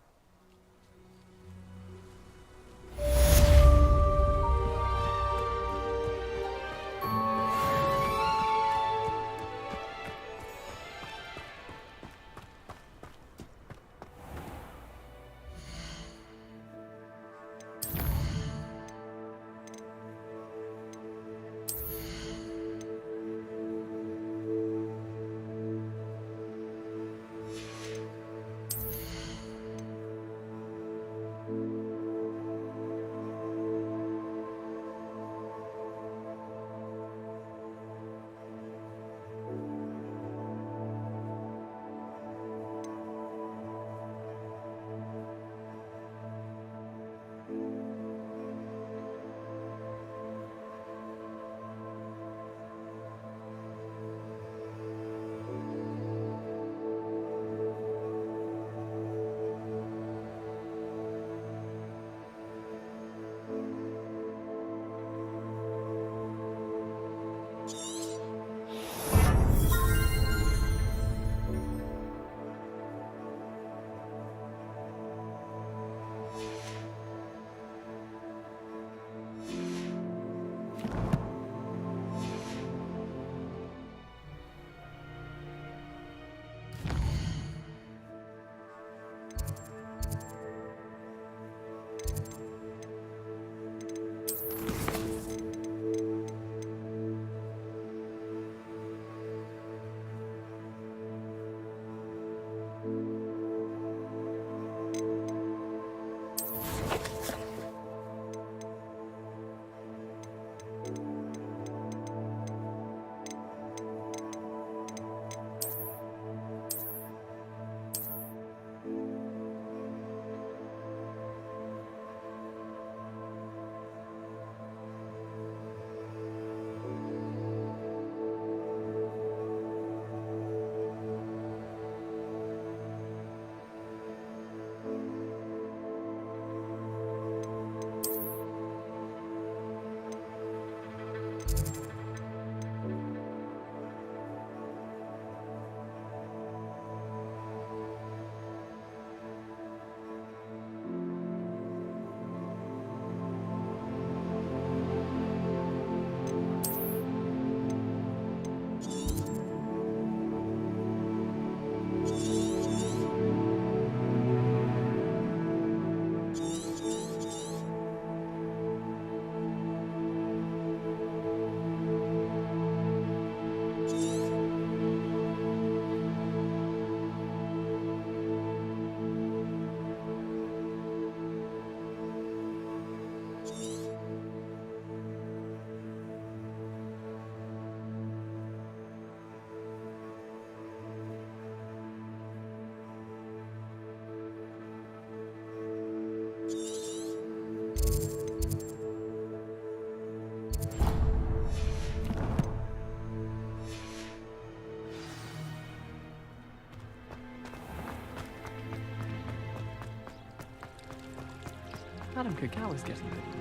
Madam Cacao is getting ready.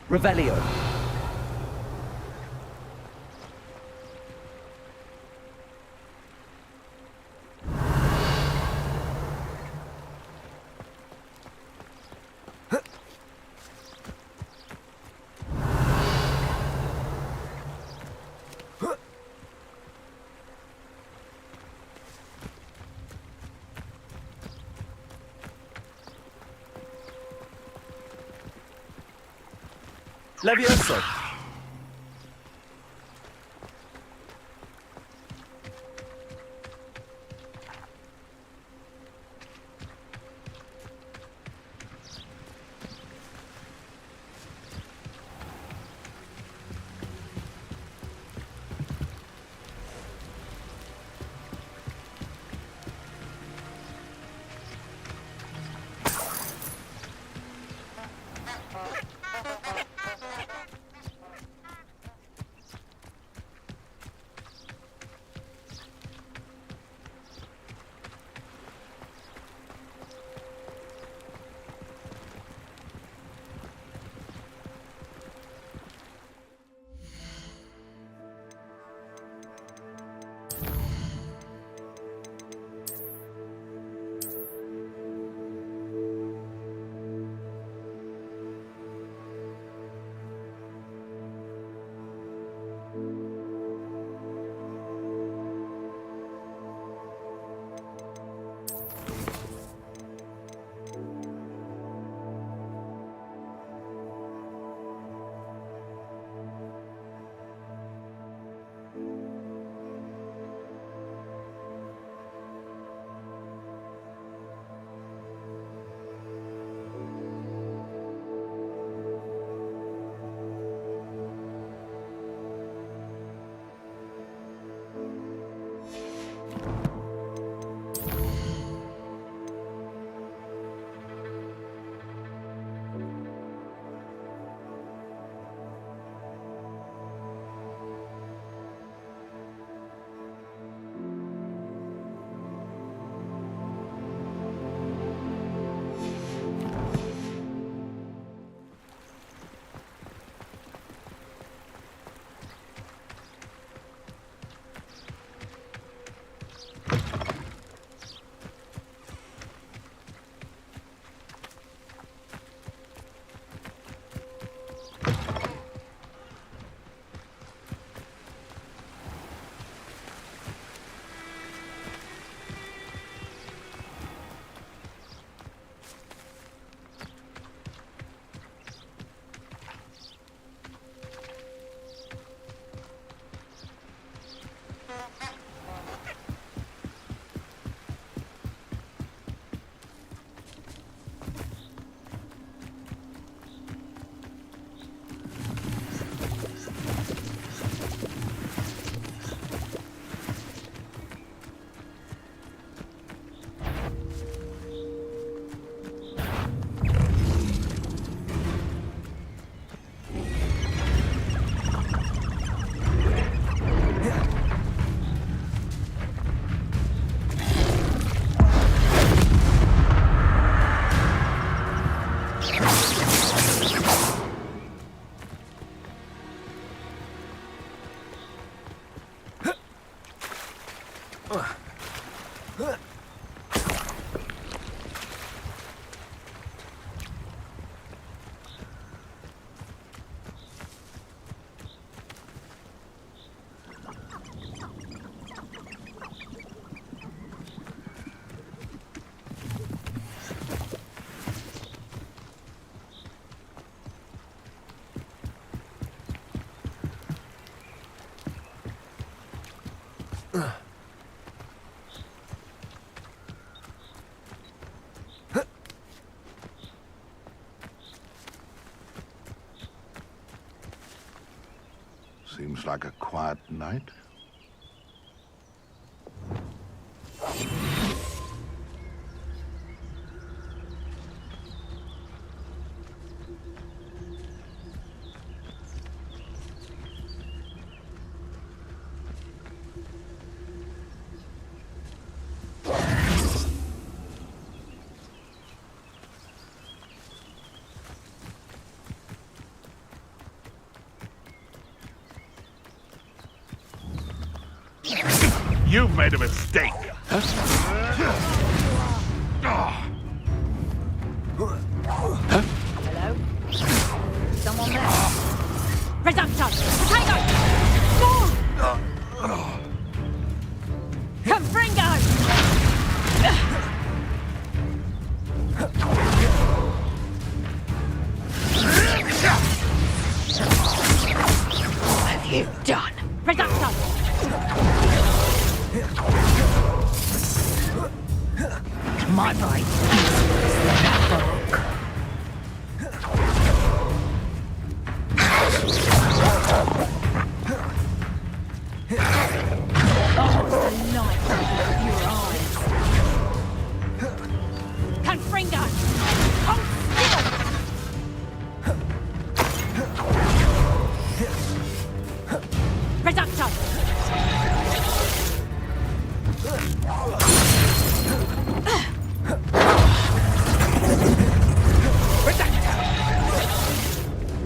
Revelio. Levioso! Seems like a quiet night. You've made a mistake. Hello? Someone there? Reductor! Potato! No! Confringo! What have you done? Reductor! My brain is that book. Oh, the light of your eyes. Confringo! Hold still! Reductor!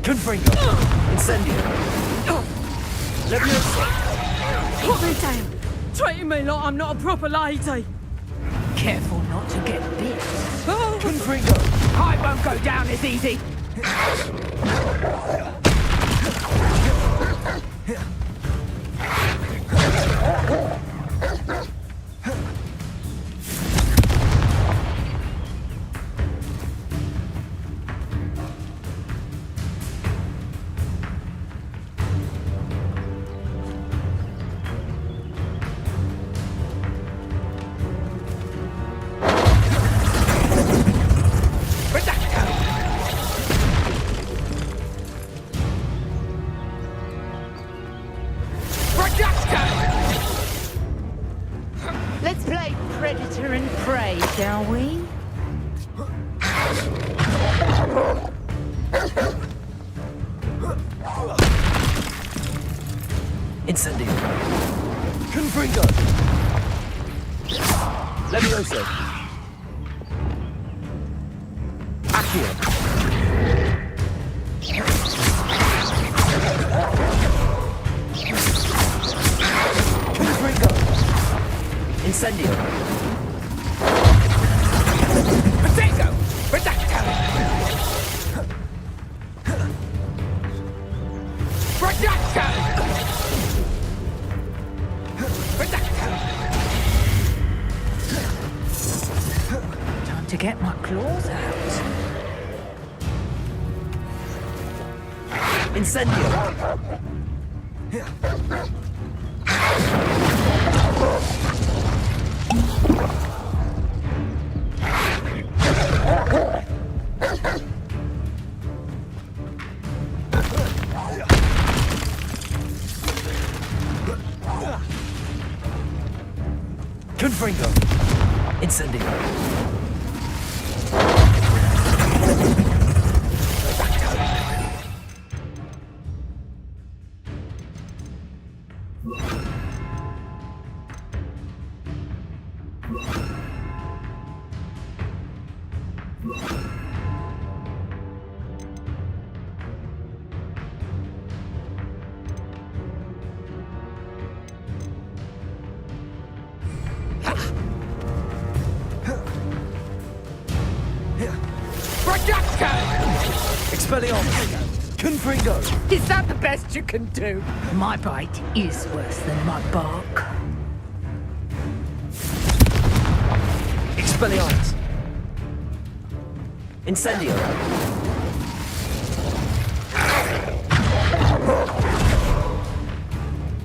Confringo! Incendio! Leviosa! Put me down! Treating me like I'm not a proper lady! Careful not to get bit. Confringo! I won't go down as easy! Let's play predator and prey, shall we? Incendio! Confringo! Leviosa! Accio! Confringo! Incendio. Potato! Potato! Potato! Time to get my claws out. Incendio. Confringo. Incendio. Expelliarmus! Confringo! Is that the best you can do? My bite is worse than my bark. Expelliarmus! Incendio!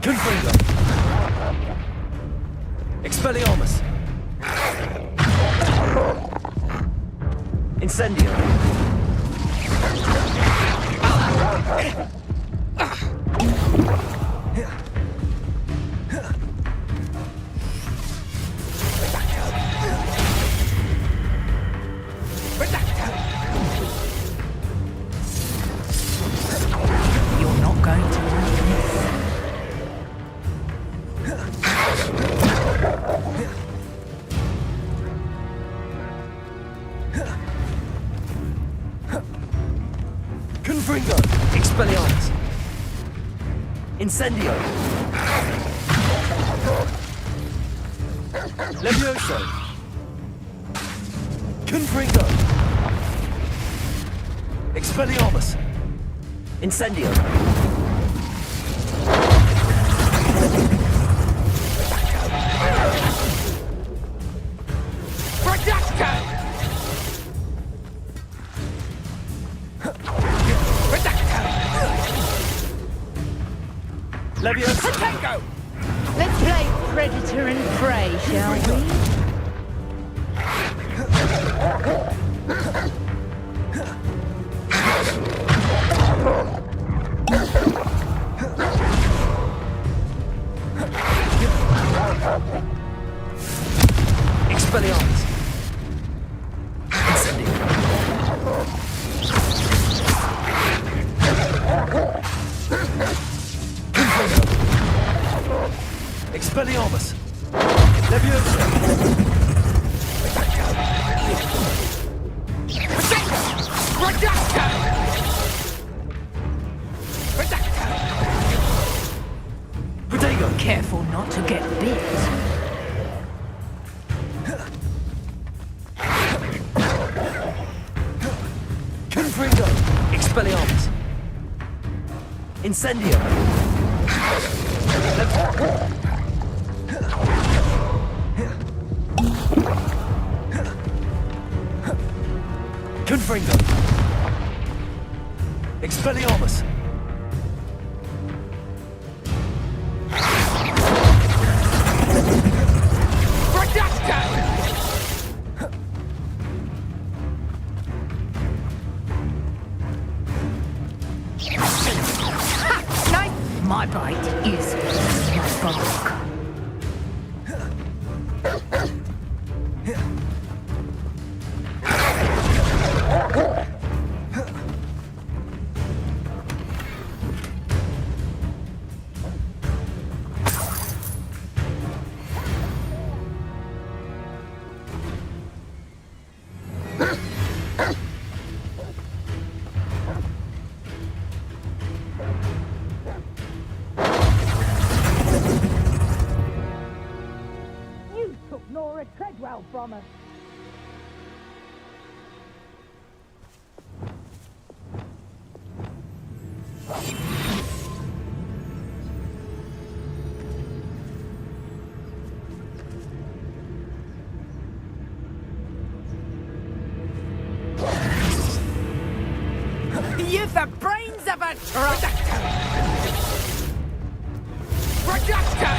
Confringo! Expelliarmus! Incendio! You're not going to like this. Confringo! Expelliarmus! Incendio! Levioso! Confringo! Expelliarmus! Incendio! Levioso! Potato! Let's play predator and prey, shall we? Expelliarmus! Incendio! Expelliarmus! Levioso! Potato! Careful not to get bit. Confringo! Expelliarmus! Incendio! Confringo! Expelliarmus! My bite is my bark. well from us. You've the brains of a tractor! Projector!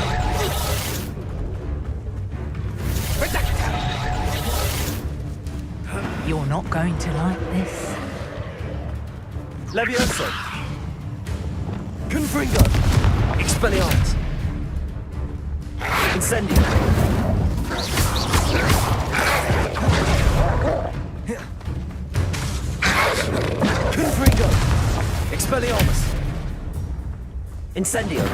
You're not going to like this. Levioso! Confringo! Expelliarmus! Incendio! Confringo! Expelliarmus! Incendio!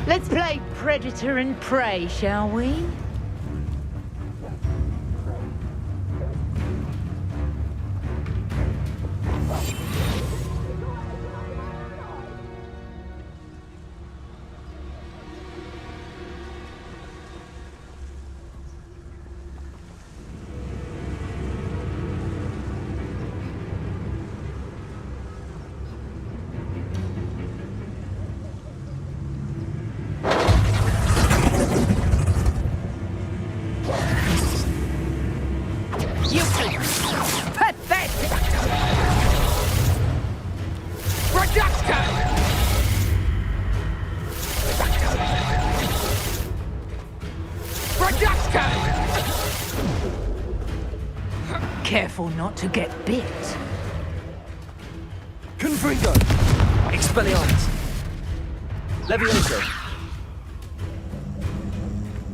Let's play Predator and Prey, shall we? Careful not to get bit. Confringo! Expelliarmus! Levioso!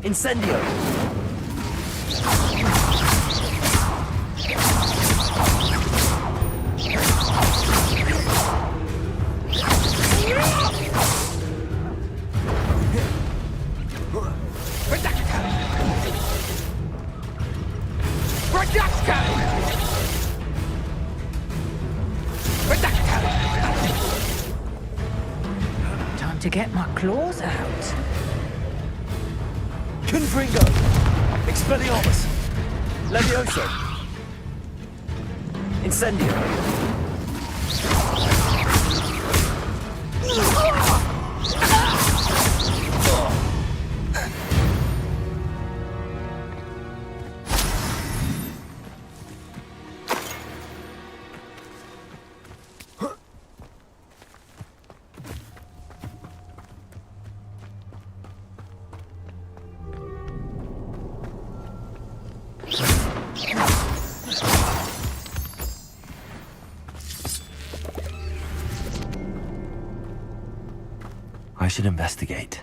Incendio! Time to get my claws out. Confringo! Expelliarmus! Levioso! Incendio! I should investigate.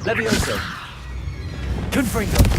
Levioso. Confringo.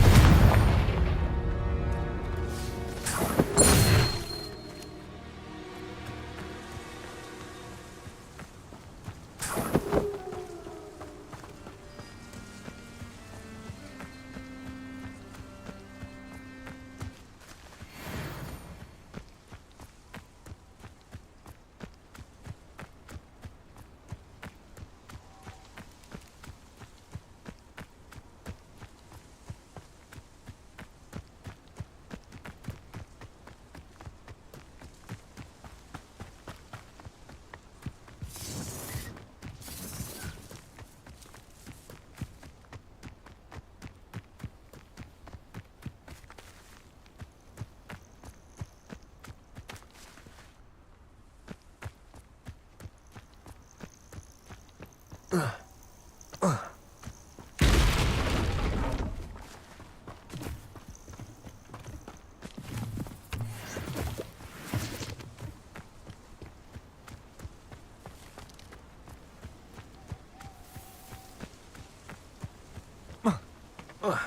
What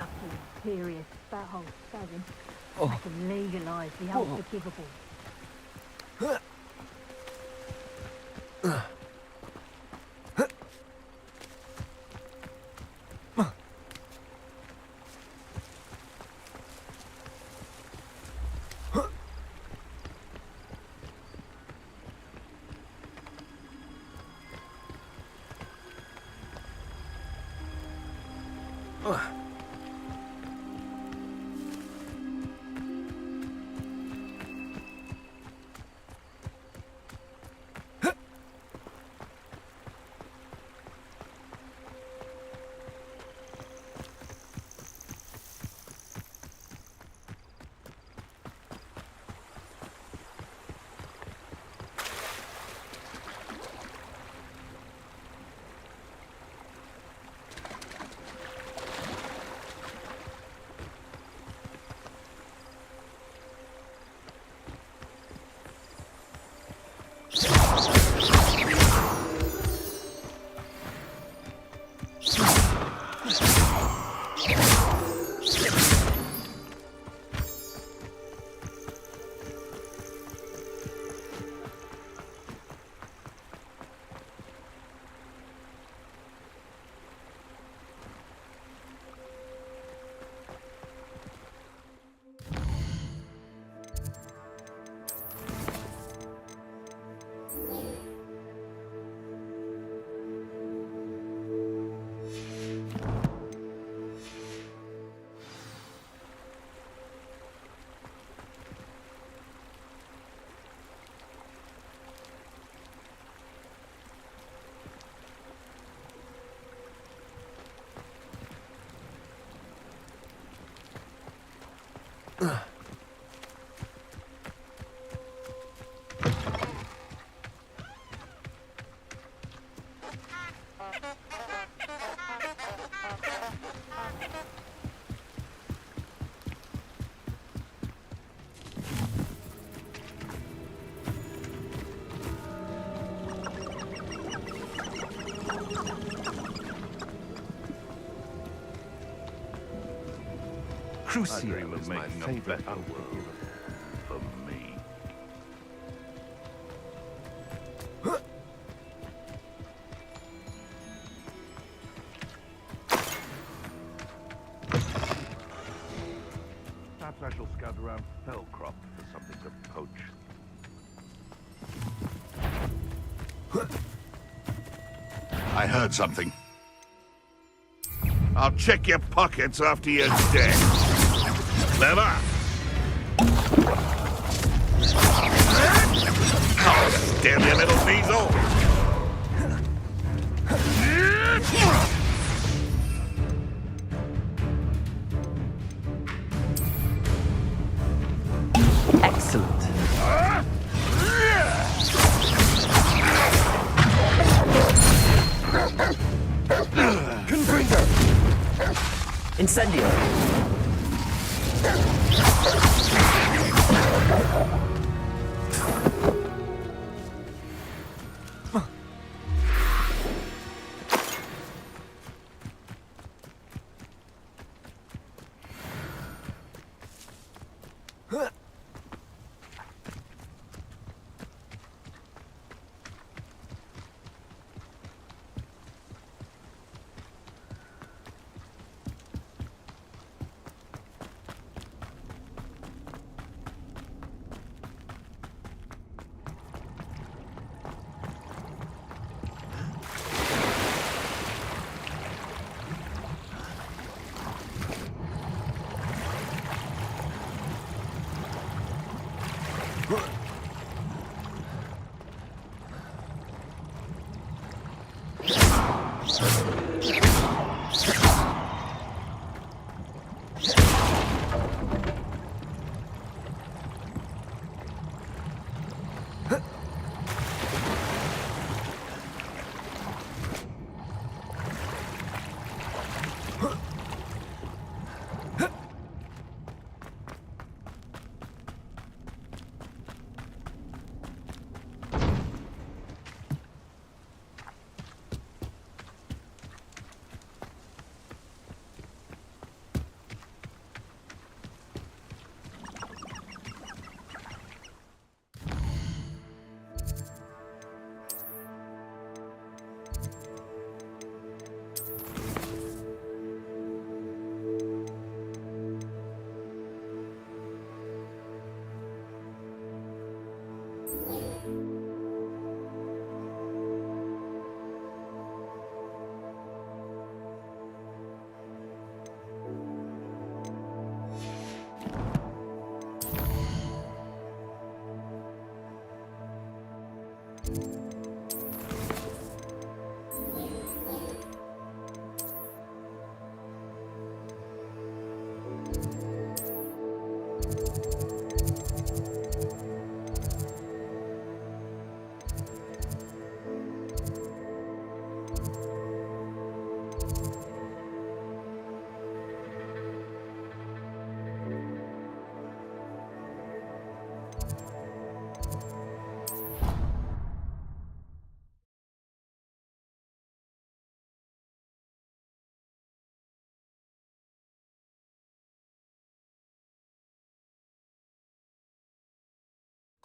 a fool serious that whole stabbing. I can legalise the unforgivable. Crucial is my favorite world for me. Perhaps I shall scout around Fellcrop for something to poach. I heard something. I'll check your pockets after you're dead. Clever. I'll stab your little weasel. Excellent. Confringo! Incendio.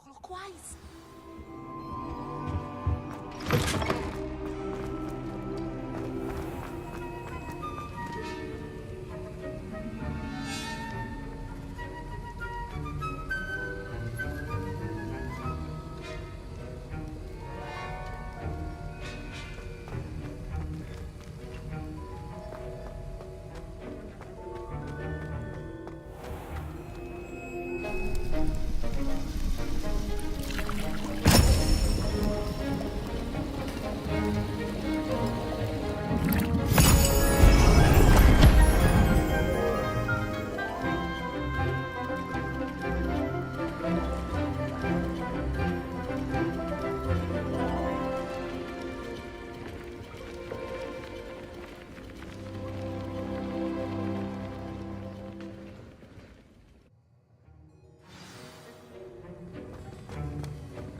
Clockwise.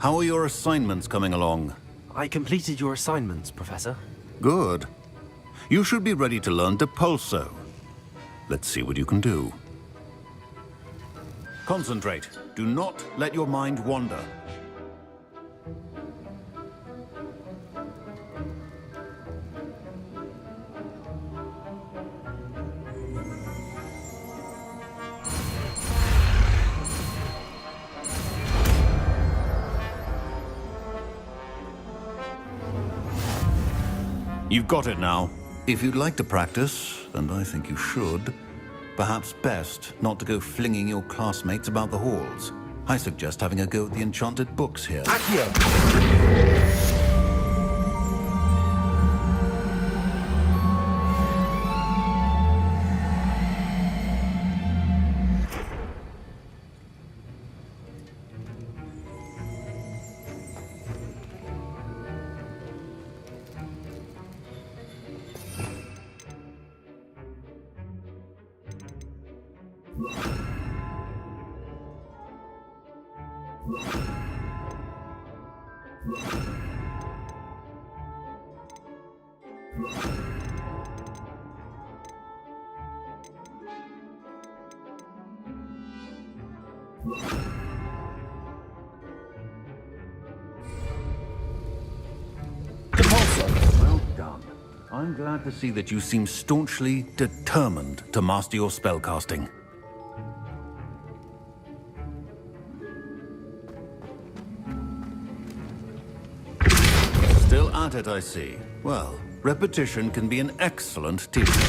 How are your assignments coming along? I completed your assignments, Professor. Good. You should be ready to learn Depulso. Let's see what you can do. Concentrate. Do not let your mind wander. You've got it now. If you'd like to practice, and I think you should, perhaps best not to go flinging your classmates about the halls. I suggest having a go at the enchanted books here. Accio! Well done. I'm glad to see that you seem staunchly determined to master your spellcasting. Still at it, I see. Well, repetition can be an excellent teacher.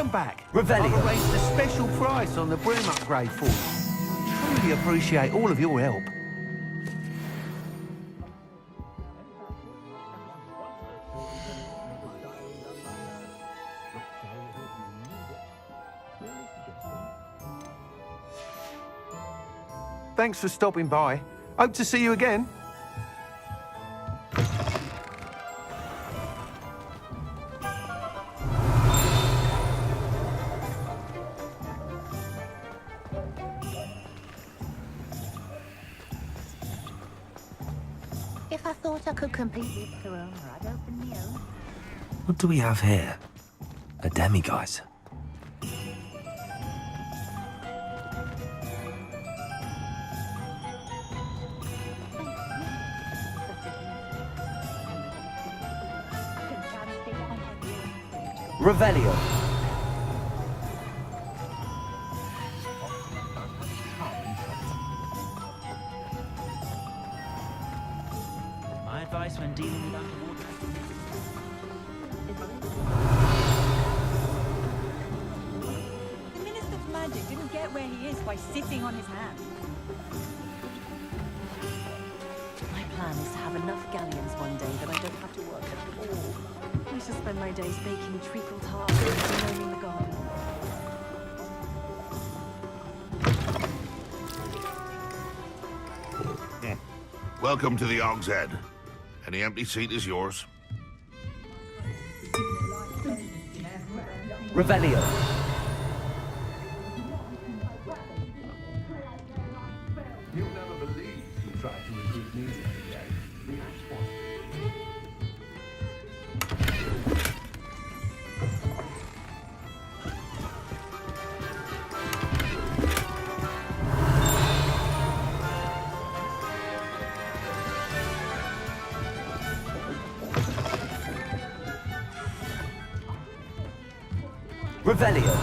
Welcome back. Revelio. I've arranged a special price on the broom upgrade for you. Truly appreciate all of your help. Thanks for stopping by. Hope to see you again. If I thought I could compete with her own, I'd open my own. What do we have here? A demiguise. Revelio. My advice when dealing with underwater. The Minister of Magic didn't get where he is by sitting on his hands. My plan is to have enough galleons one day that I don't have to work at all. I shall spend my days baking treacle tarts and mowing the garden. Welcome to the Og's Head. Any empty seat is yours. Revelio. You'll never believe who tried to recruit me today. The Revelio.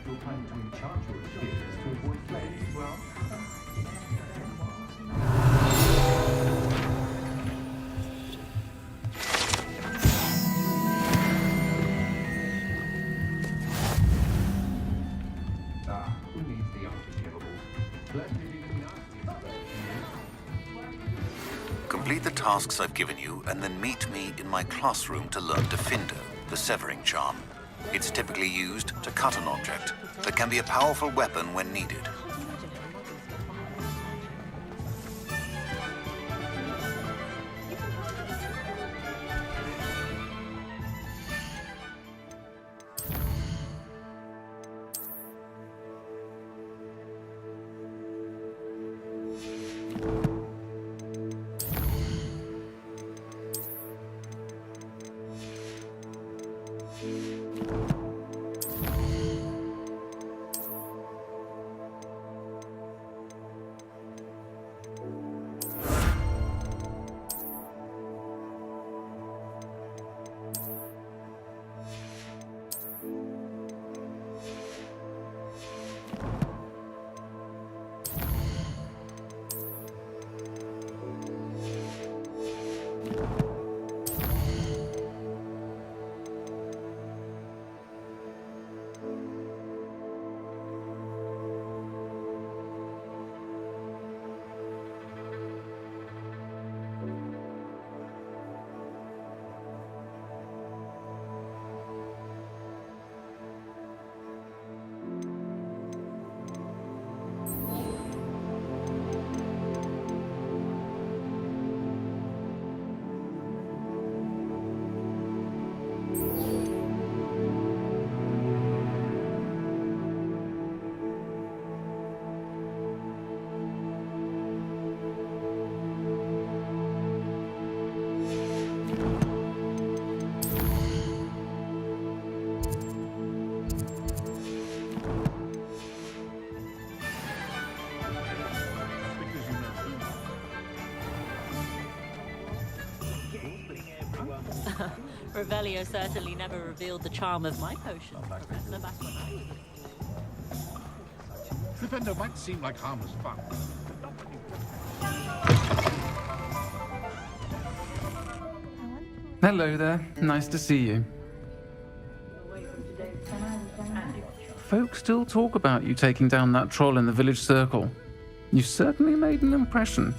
You're planning to enchant your experience to avoid flames as well? Who needs the unforgivables? Let me be the nastiest. Complete the tasks I've given you, and then meet me in my classroom to learn Defindo, the severing charm. It's typically used to cut an object, but can be a powerful weapon when needed. Revelio certainly never revealed the charm of my potion, Professor, back when I was Defender might seem like harmless fun, but not when you Hello there. Nice to see you. Folks still talk about you taking down that troll in the village circle. You certainly made an impression.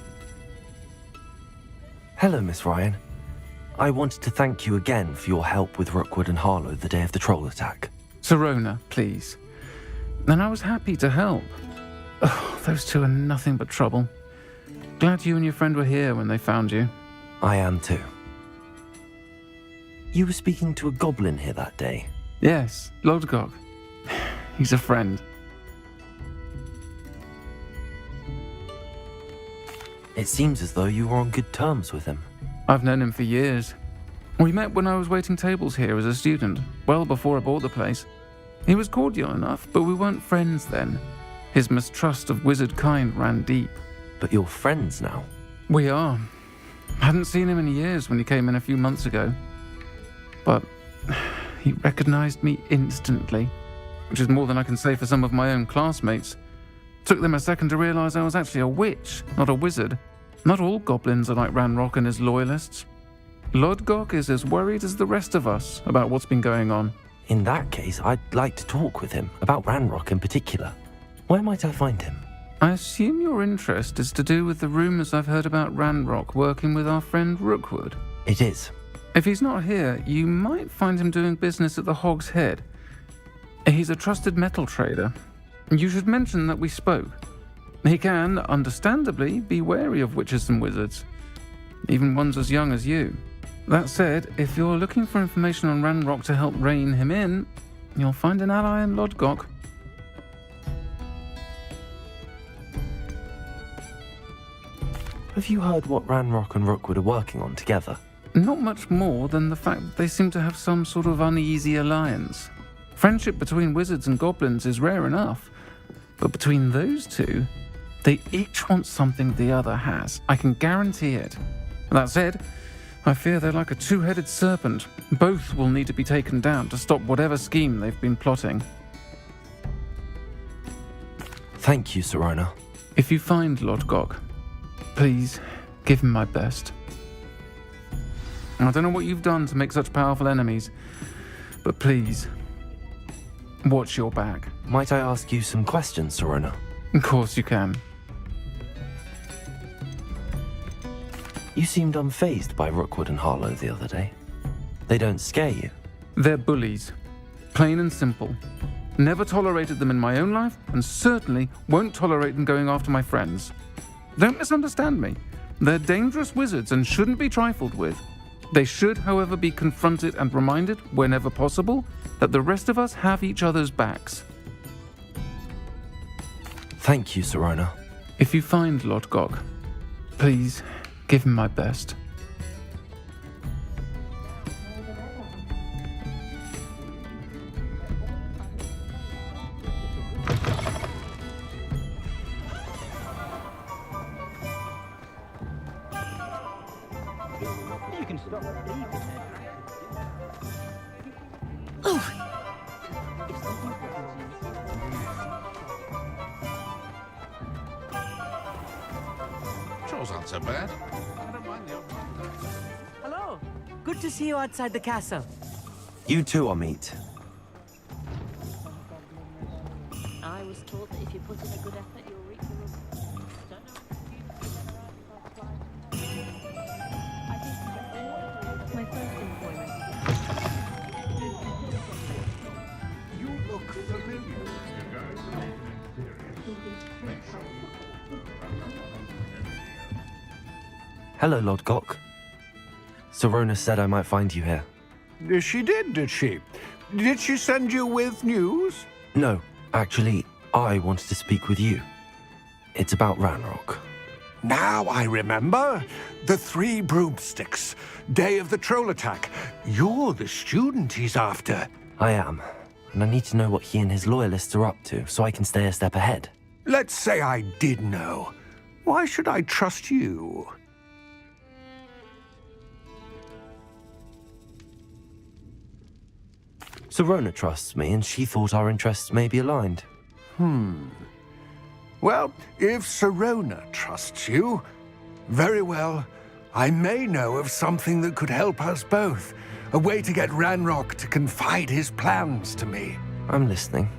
Hello, Miss Ryan. I wanted to thank you again for your help with Rookwood and Harlow the day of the troll attack. Sirona, please. And I was happy to help. Oh, those two are nothing but trouble. Glad you and your friend were here when they found you. I am too. You were speaking to a goblin here that day? Yes, Lodgok. He's a friend. It seems as though you were on good terms with him. I've known him for years. We met when I was waiting tables here as a student, well before I bought the place. He was cordial enough, but we weren't friends then. His mistrust of wizard kind ran deep. But you're friends now? We are. Hadn't seen him in years when he came in a few months ago. But he recognized me instantly, which is more than I can say for some of my own classmates. Took them a second to realize I was actually a witch, not a wizard. Not all goblins are like Ranrock and his loyalists. Lodgok is as worried as the rest of us about what's been going on. In that case, I'd like to talk with him, about Ranrock in particular. Where might I find him? I assume your interest is to do with the rumors I've heard about Ranrock working with our friend Rookwood. It is. If he's not here, you might find him doing business at the Hog's Head. He's a trusted metal trader. You should mention that we spoke. He can, understandably, be wary of witches and wizards, even ones as young as you. That said, if you're looking for information on Ranrock to help rein him in, you'll find an ally in Lodgok. Have you heard what Ranrock and Rookwood are working on together? Not much more than the fact that they seem to have some sort of uneasy alliance. Friendship between wizards and goblins is rare enough, but between those two, they each want something the other has. I can guarantee it. That said, I fear they're like a two-headed serpent. Both will need to be taken down to stop whatever scheme they've been plotting. Thank you, Sirona. If you find Lodgok, please give him my best. I don't know what you've done to make such powerful enemies, but please, watch your back. Might I ask you some questions, Sirona? Of course you can. You seemed unfazed by Rookwood and Harlow the other day. They don't scare you? They're bullies. Plain and simple. Never tolerated them in my own life, and certainly won't tolerate them going after my friends. Don't misunderstand me. They're dangerous wizards and shouldn't be trifled with. They should, however, be confronted and reminded, whenever possible, that the rest of us have each other's backs. Thank you, Sirona. If you find Lodgok, please give him my best. You can stop leaving it. Chores aren't so bad. I don't mind the Hello. Good to see you outside the castle. You too, Amit. I was told that if you put in a good effort, you'll reap the reward. My first employment. You look familiar. Hello, Lodgok. Sirona said I might find you here. She did she? Did she send you with news? No, actually, I wanted to speak with you. It's about Ranrock. Now I remember. The 3 broomsticks. Day of the troll attack. You're the student he's after. I am, and I need to know what he and his loyalists are up to so I can stay a step ahead. Let's say I did know. Why should I trust you? Sirona trusts me, and she thought our interests may be aligned. Well, if Sirona trusts you, very well, I may know of something that could help us both. A way to get Ranrock to confide his plans to me. I'm listening.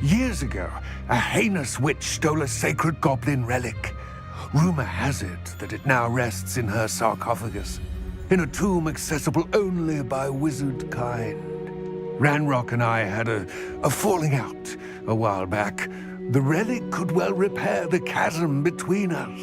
Years ago, a heinous witch stole a sacred goblin relic. Rumor has it that it now rests in her sarcophagus, in a tomb accessible only by wizard kind. Ranrock and I had a falling out a while back. The relic could well repair the chasm between us.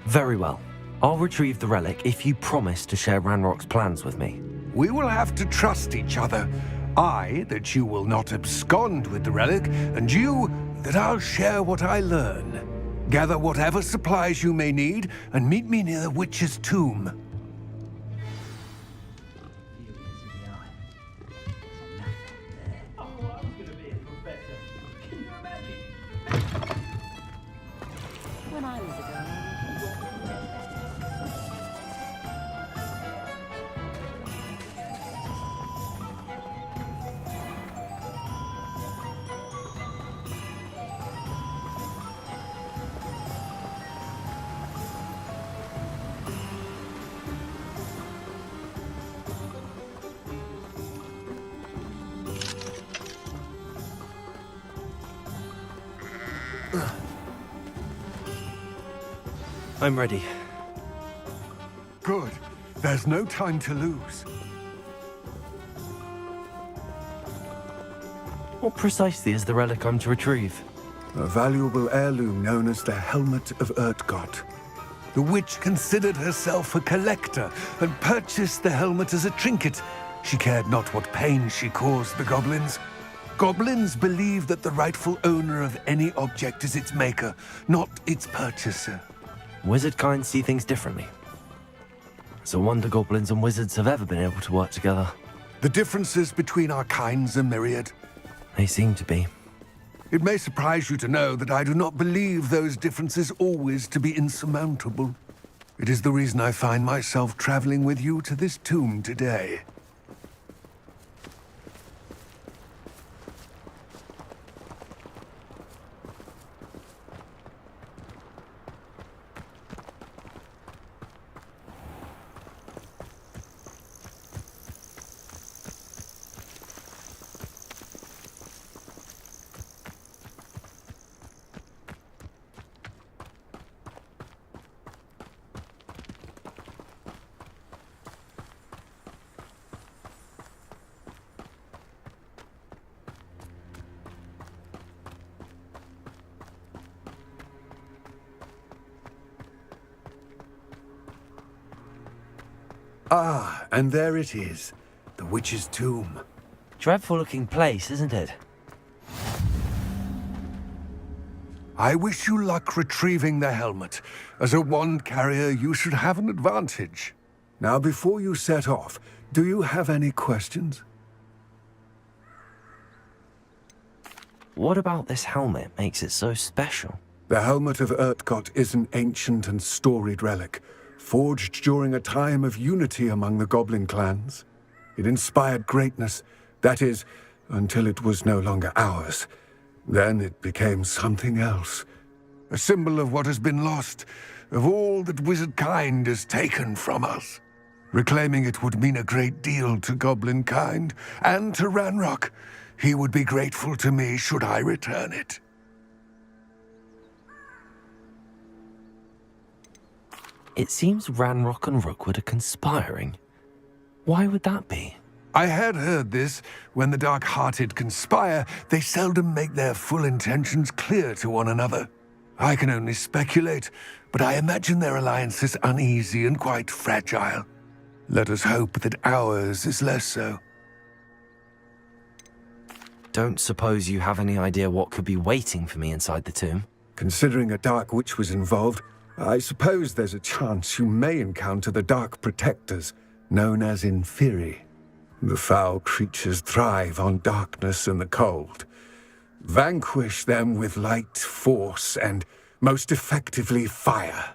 Very well. I'll retrieve the relic if you promise to share Ranrock's plans with me. We will have to trust each other. I, that you will not abscond with the relic, and you, that I'll share what I learn. Gather whatever supplies you may need, and meet me near the witch's tomb. When I was a girl, I'm ready. Good. There's no time to lose. What precisely is the relic I'm to retrieve? A valuable heirloom known as the Helmet of Urtgot. The witch considered herself a collector and purchased the helmet as a trinket. She cared not what pain she caused the goblins. Goblins believe that the rightful owner of any object is its maker, not its purchaser. Wizard kind see things differently. It's a wonder goblins and wizards have ever been able to work together. The differences between our kinds are myriad. They seem to be. It may surprise you to know that I do not believe those differences always to be insurmountable. It is the reason I find myself traveling with you to this tomb today. Ah, and there it is. The witch's tomb. Dreadful looking place, isn't it? I wish you luck retrieving the helmet. As a wand carrier, you should have an advantage. Now, before you set off, do you have any questions? What about this helmet makes it so special? The Helmet of Urtgot is an ancient and storied relic, forged during a time of unity among the goblin clans. It inspired greatness, that is, until it was no longer ours. Then it became something else. A symbol of what has been lost, of all that wizard kind has taken from us. Reclaiming it would mean a great deal to goblin kind, and to Ranrock. He would be grateful to me should I return it. It seems Ranrock and Rookwood are conspiring. Why would that be? I had heard this. When the dark-hearted conspire, they seldom make their full intentions clear to one another. I can only speculate, but I imagine their alliance is uneasy and quite fragile. Let us hope that ours is less so. Don't suppose you have any idea what could be waiting for me inside the tomb? Considering a dark witch was involved, I suppose there's a chance you may encounter the Dark Protectors, known as Inferi. The foul creatures thrive on darkness and the cold. Vanquish them with light, force, and, most effectively, fire.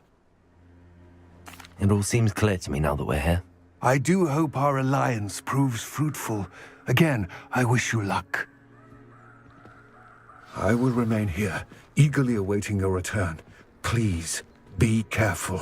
It all seems clear to me now that we're here. I do hope our alliance proves fruitful. Again, I wish you luck. I will remain here, eagerly awaiting your return. Please, be careful.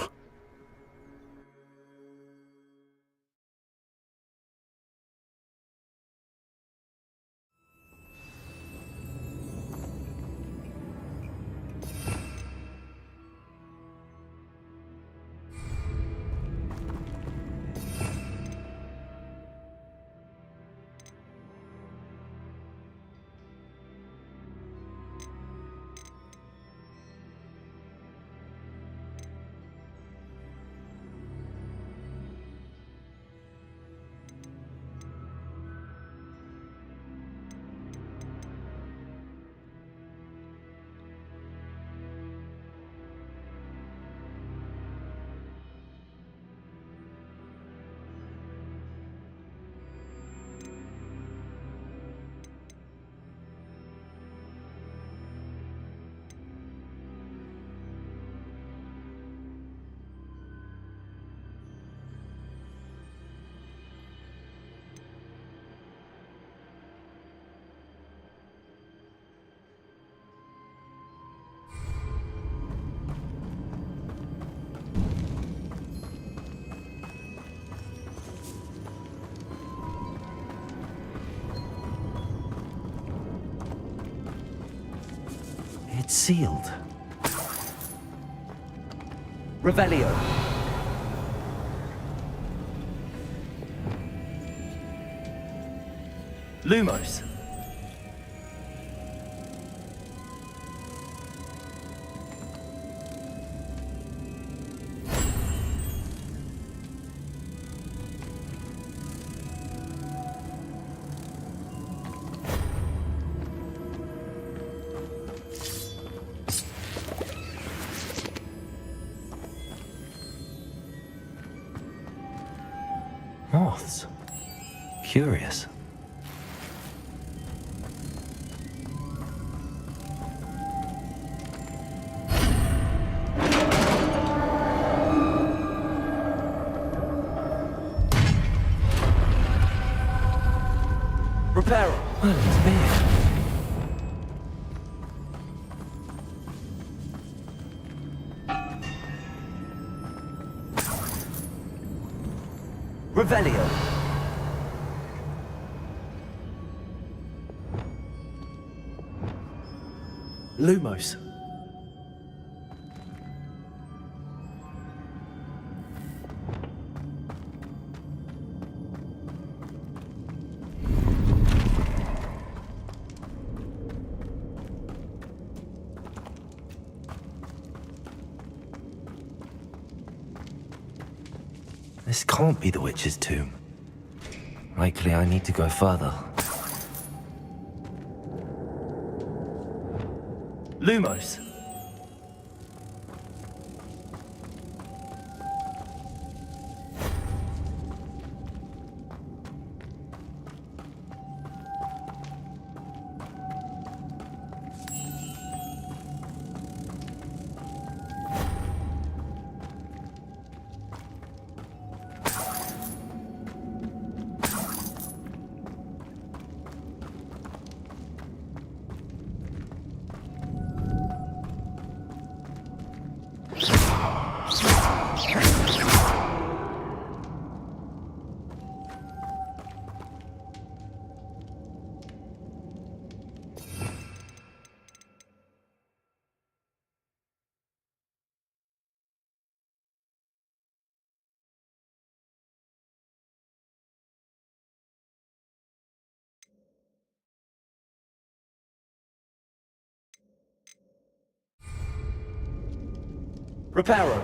It's sealed. Revelio. Lumos. Moths. Curious. Reparo. Well, it's big. Revelio. Lumos. This can't be the witch's tomb. Likely I need to go further. Lumos. Reparo.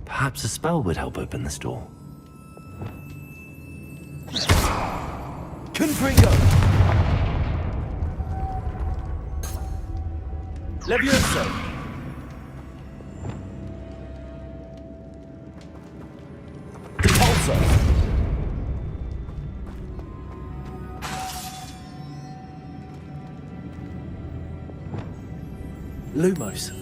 Perhaps a spell would help open this door. Confringo. Levioso. Depulso. Lumos.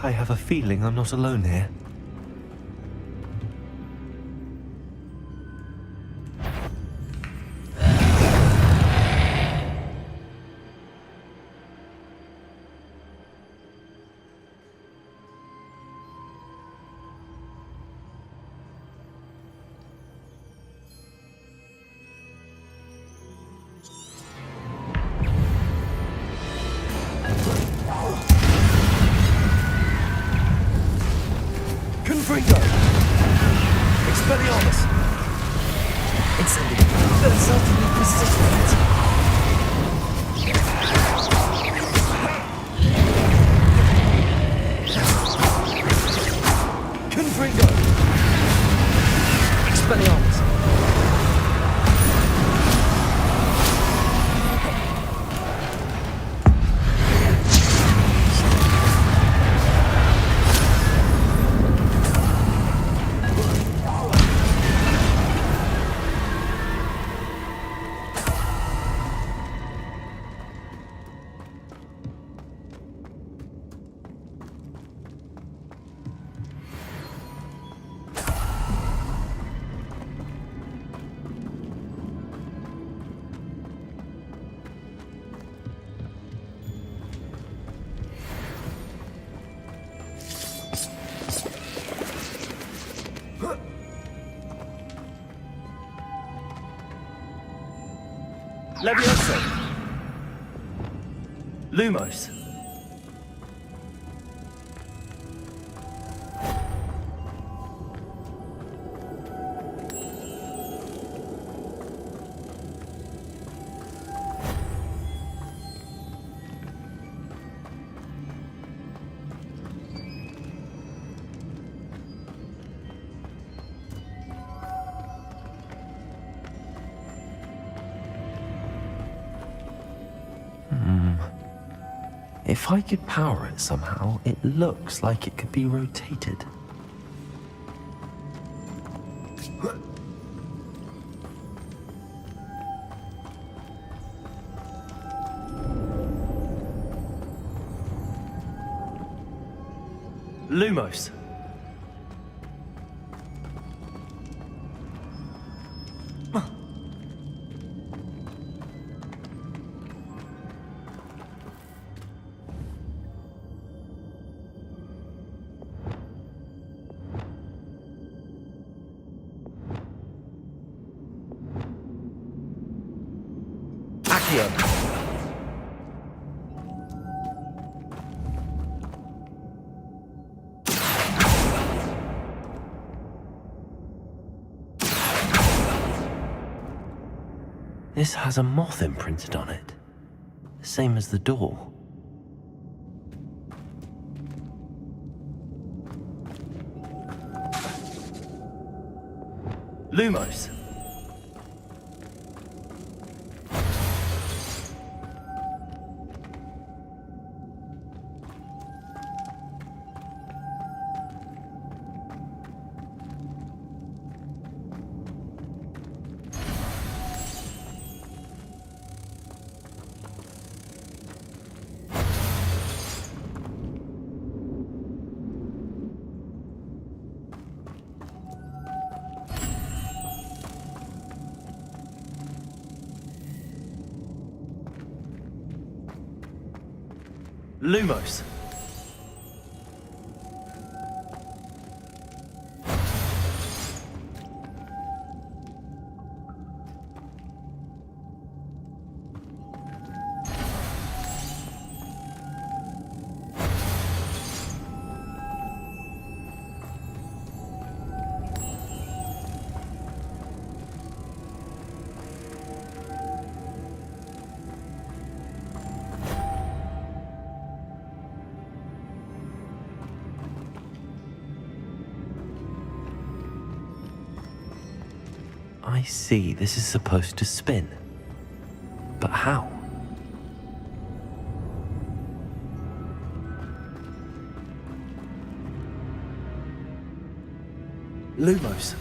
I have a feeling I'm not alone here. Confringo! Expelliarmus! Incendiary! Certainly persistent! Confringo! Expelliarmus! Levioso! Lumos! If I could power it somehow, it looks like it could be rotated. Lumos! This has a moth imprinted on it, same as the door. Lumos! Lumos! I see, this is supposed to spin. But how? Lumos!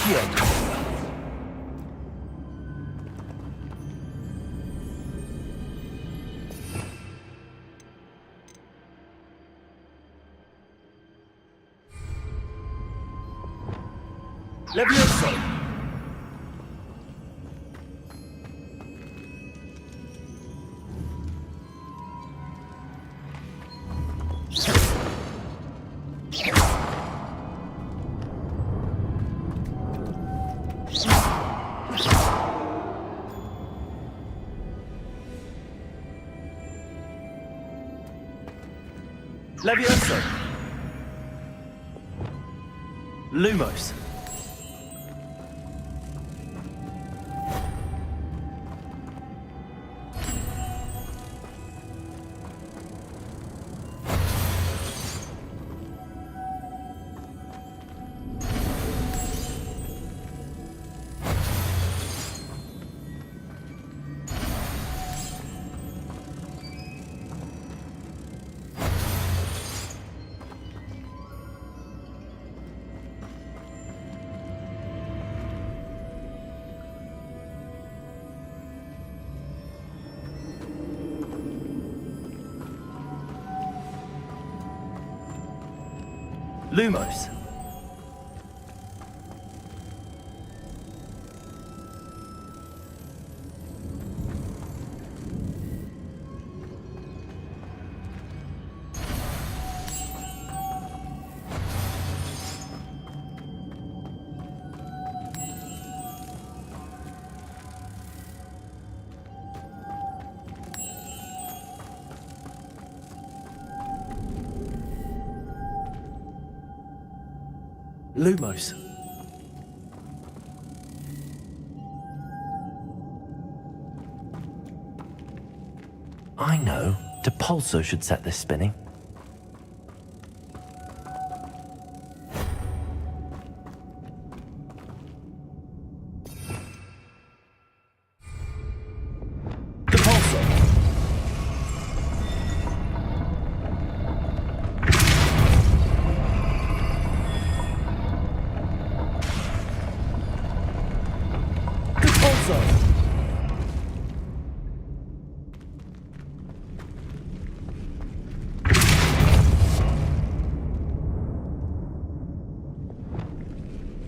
Accio. Levioso. Levioso. Lumos. Lumos. Lumos. I know. Depulso should set this spinning.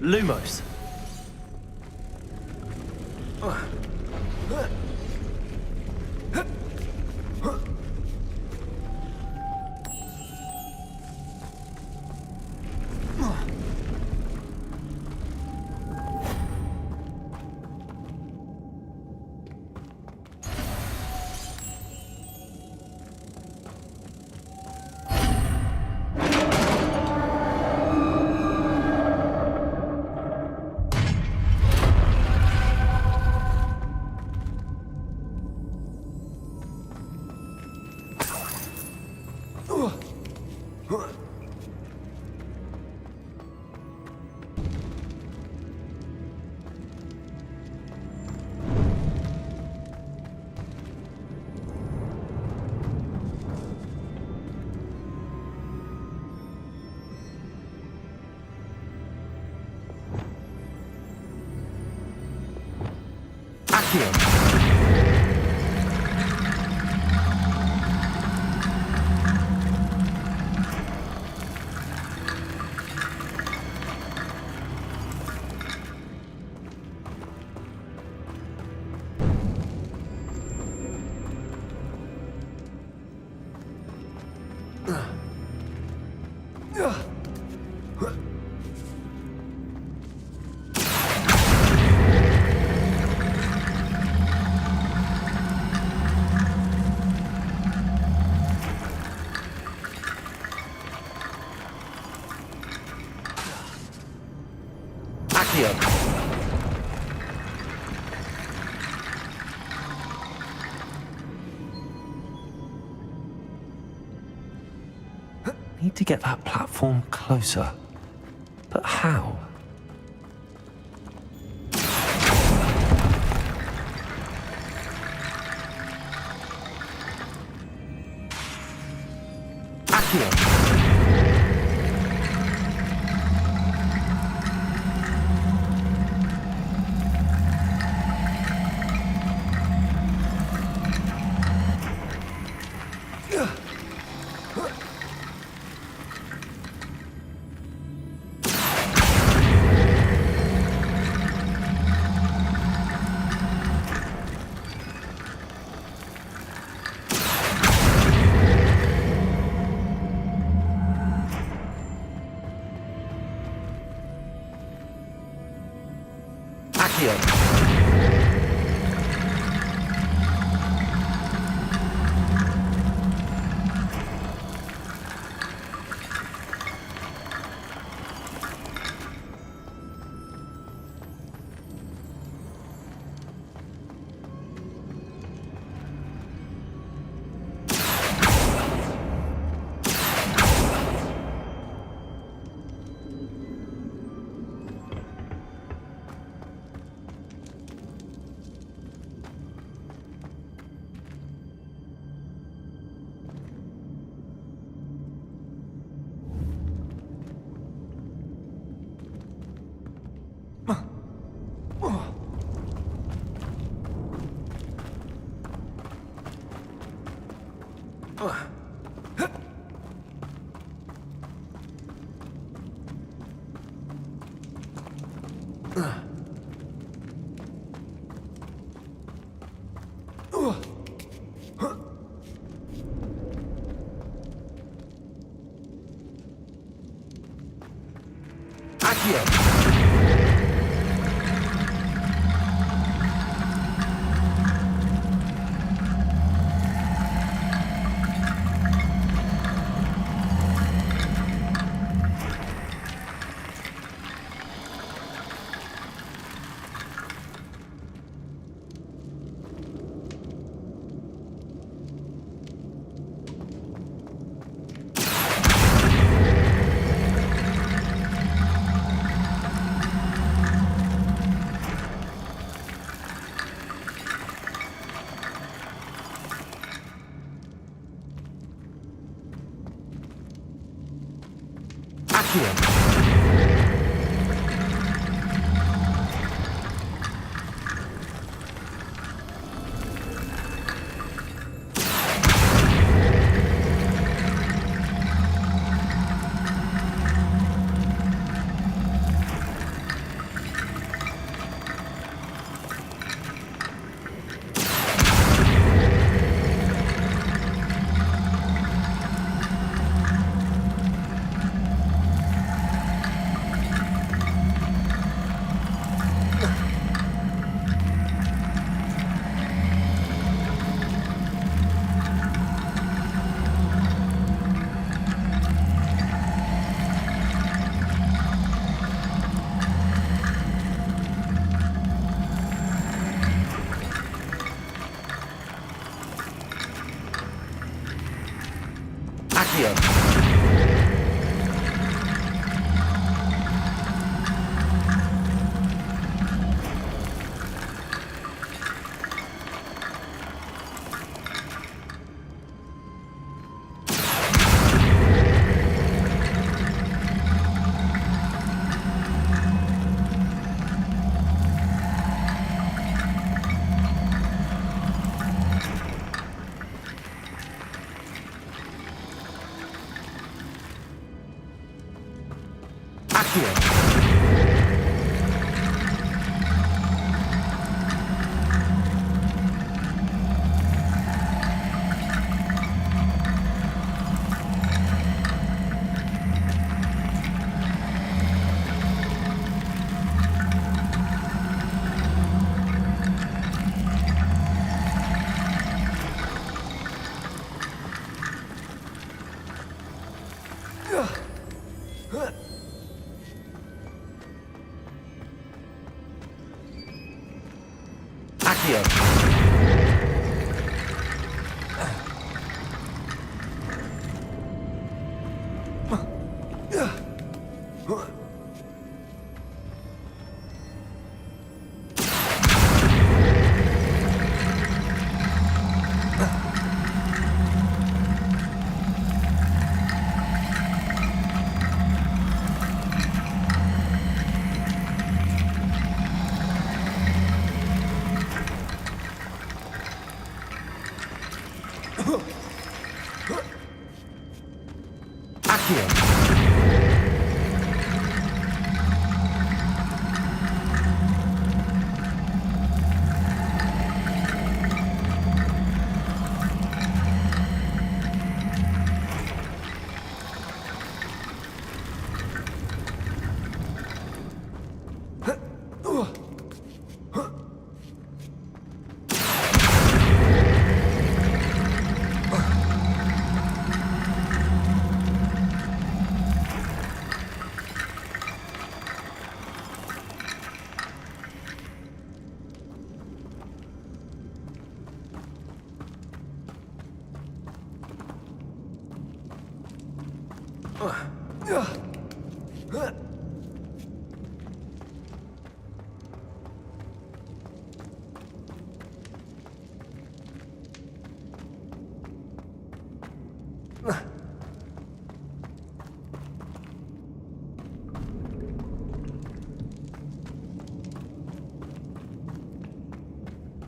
Lumos. Need to get that platform closer. But how?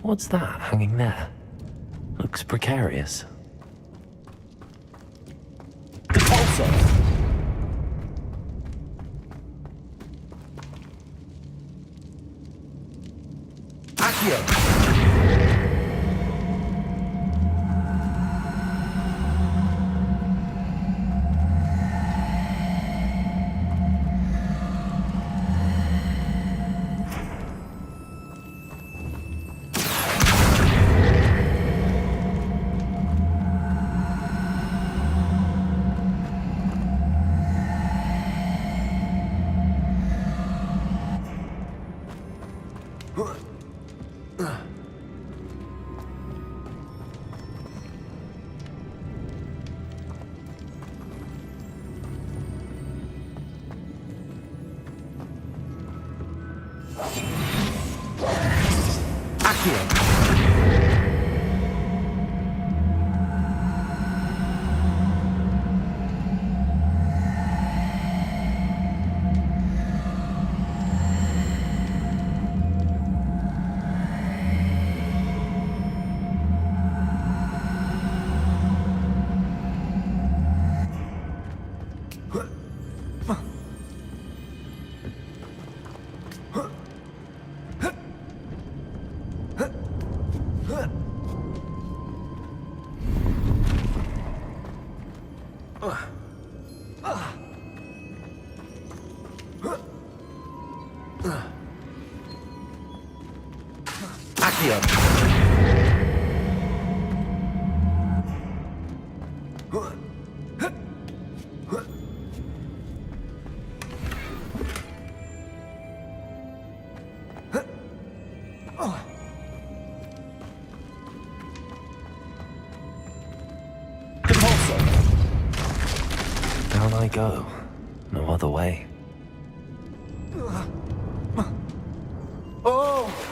What's that hanging there? Looks precarious. Down I go. No other way. Oh!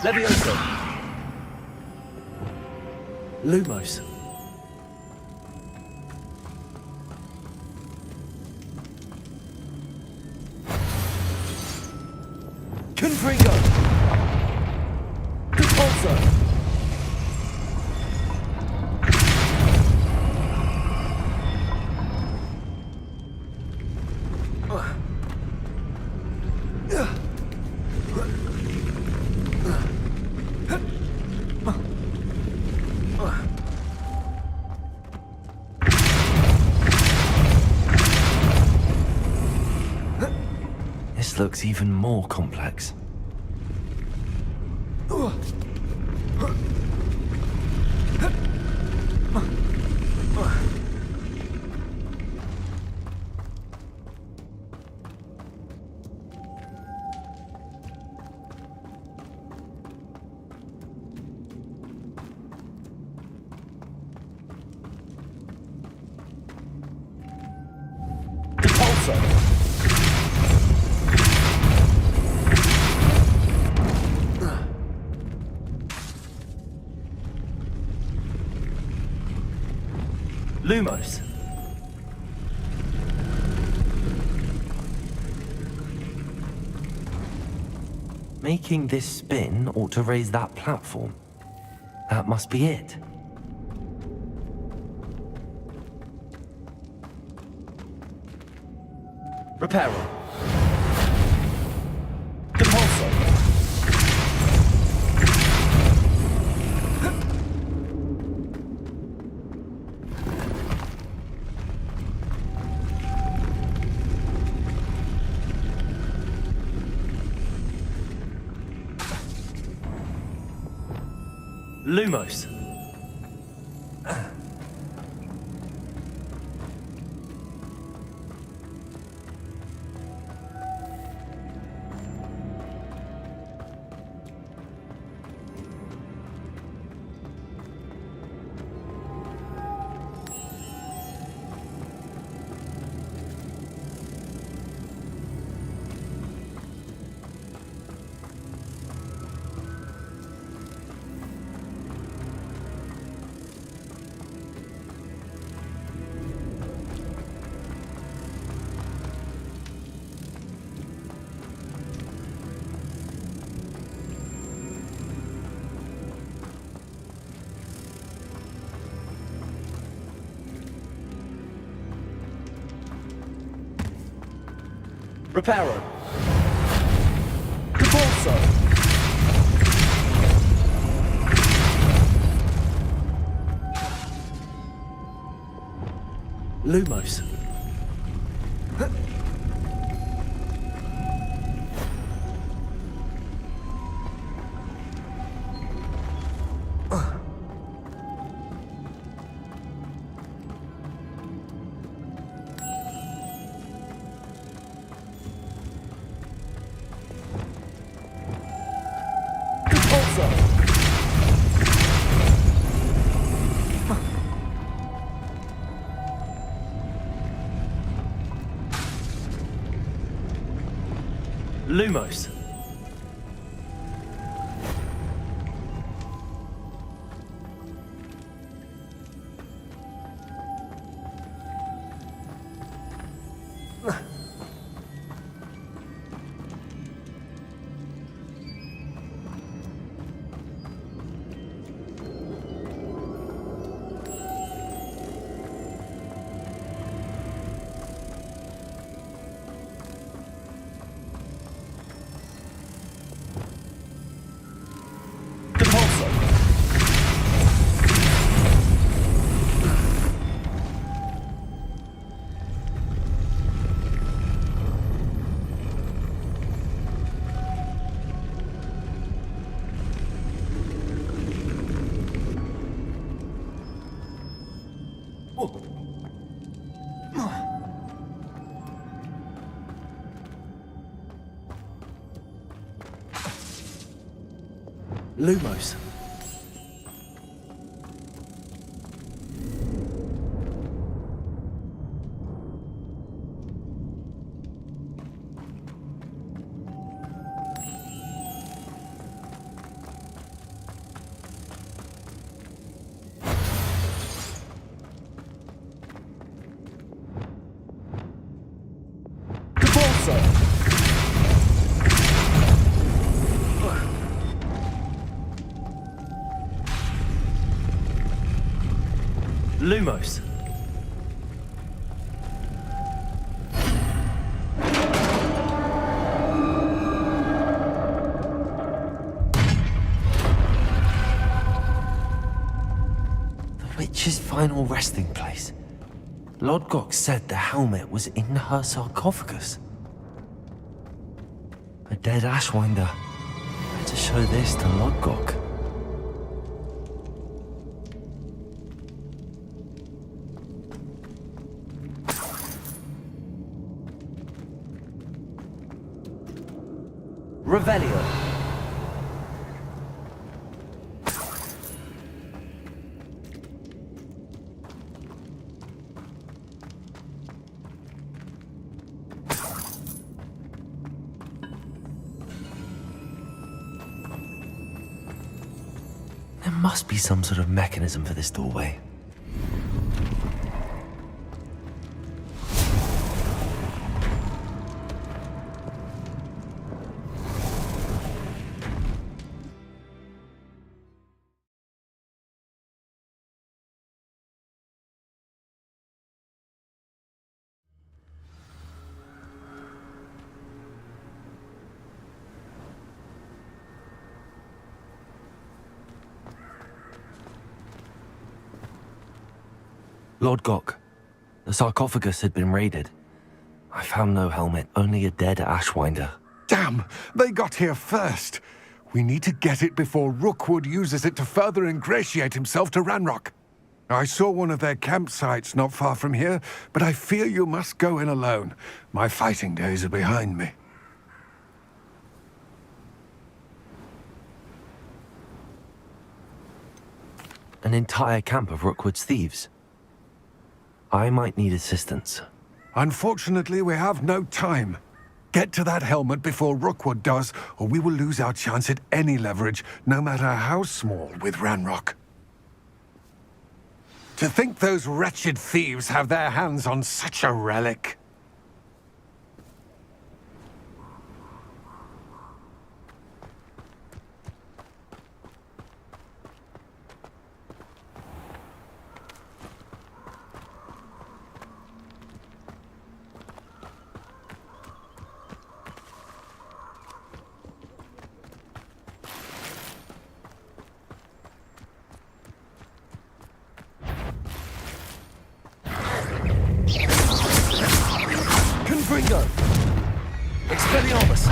Levioso. Lumos. Confrigo. Repulsor. This looks even more complex. Lumos. Making this spin ought to raise that platform. That must be it. Reparo. Depulso. Lumos. Reparo. Depulso. Lumos. Lumos. Lumos. Lumos. The witch's final resting place. Lodgok said the helmet was in her sarcophagus. A dead Ashwinder. Better show this to Lodgok. Revelio. There must be some sort of mechanism for this doorway. Lodgok, the sarcophagus had been raided. I found no helmet, only a dead Ashwinder. Damn! They got here first. We need to get it before Rookwood uses it to further ingratiate himself to Ranrock. I saw one of their campsites not far from here, but I fear you must go in alone. My fighting days are behind me. An entire camp of Rookwood's thieves. I might need assistance. Unfortunately, we have no time. Get to that helmet before Rookwood does, or we will lose our chance at any leverage, no matter how small, with Ranrock. To think those wretched thieves have their hands on such a relic. Confringo! Expelliarmus!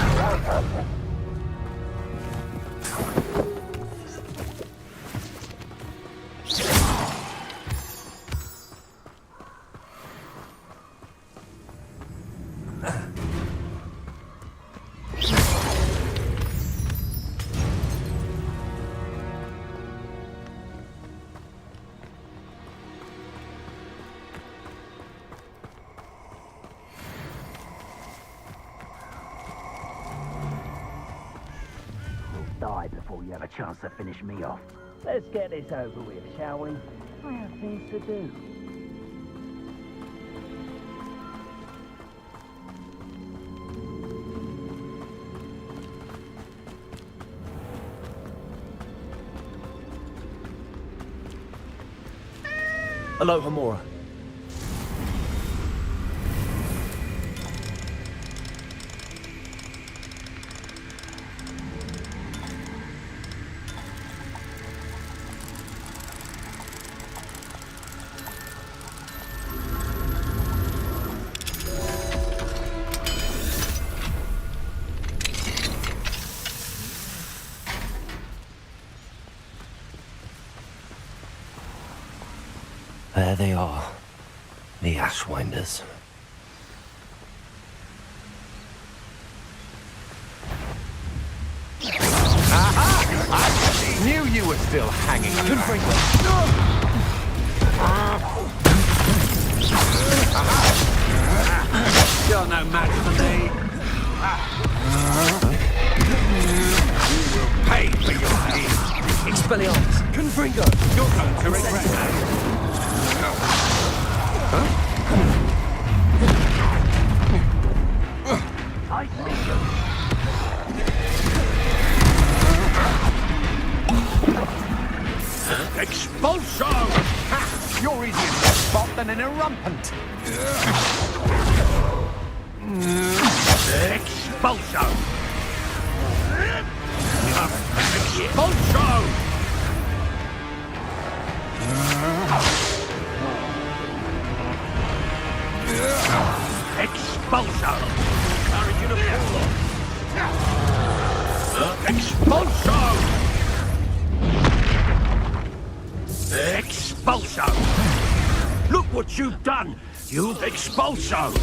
Die before you have a chance to finish me off. Let's get this over with, shall we? I have things to do. Aloha Mora. There they are, the Ashwinders. Aha! I knew you were still hanging around. You're no match for me. You will pay for your pain. Expelliarmus! Confringo! You're going to regret that. I see you. Expulsion! You're easier to spot than an irrumpant. Expulso! Expulso! Expulso! Encourage you to pull on. Expulso! Expulso! Look what you've done! You've expulso!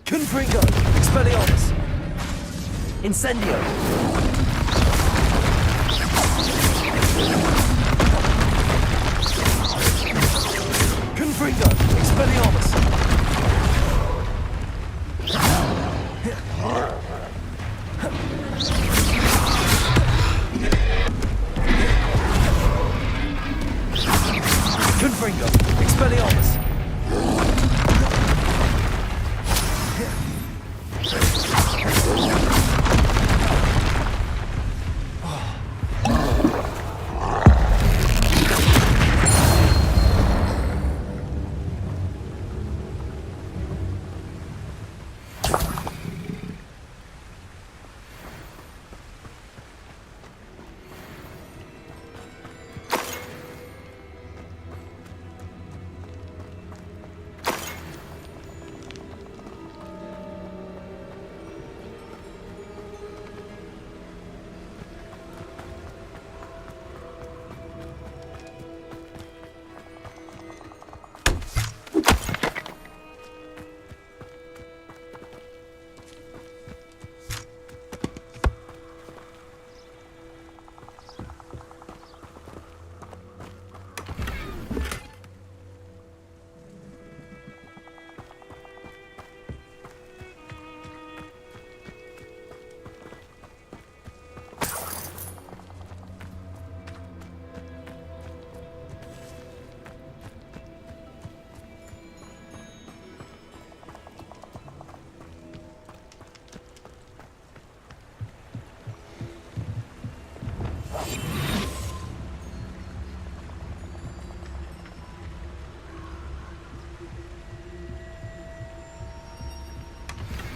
Confringo! Expelliarmus! Incendio! Confringo! Expelliarmus! Confringo! Expelliarmus!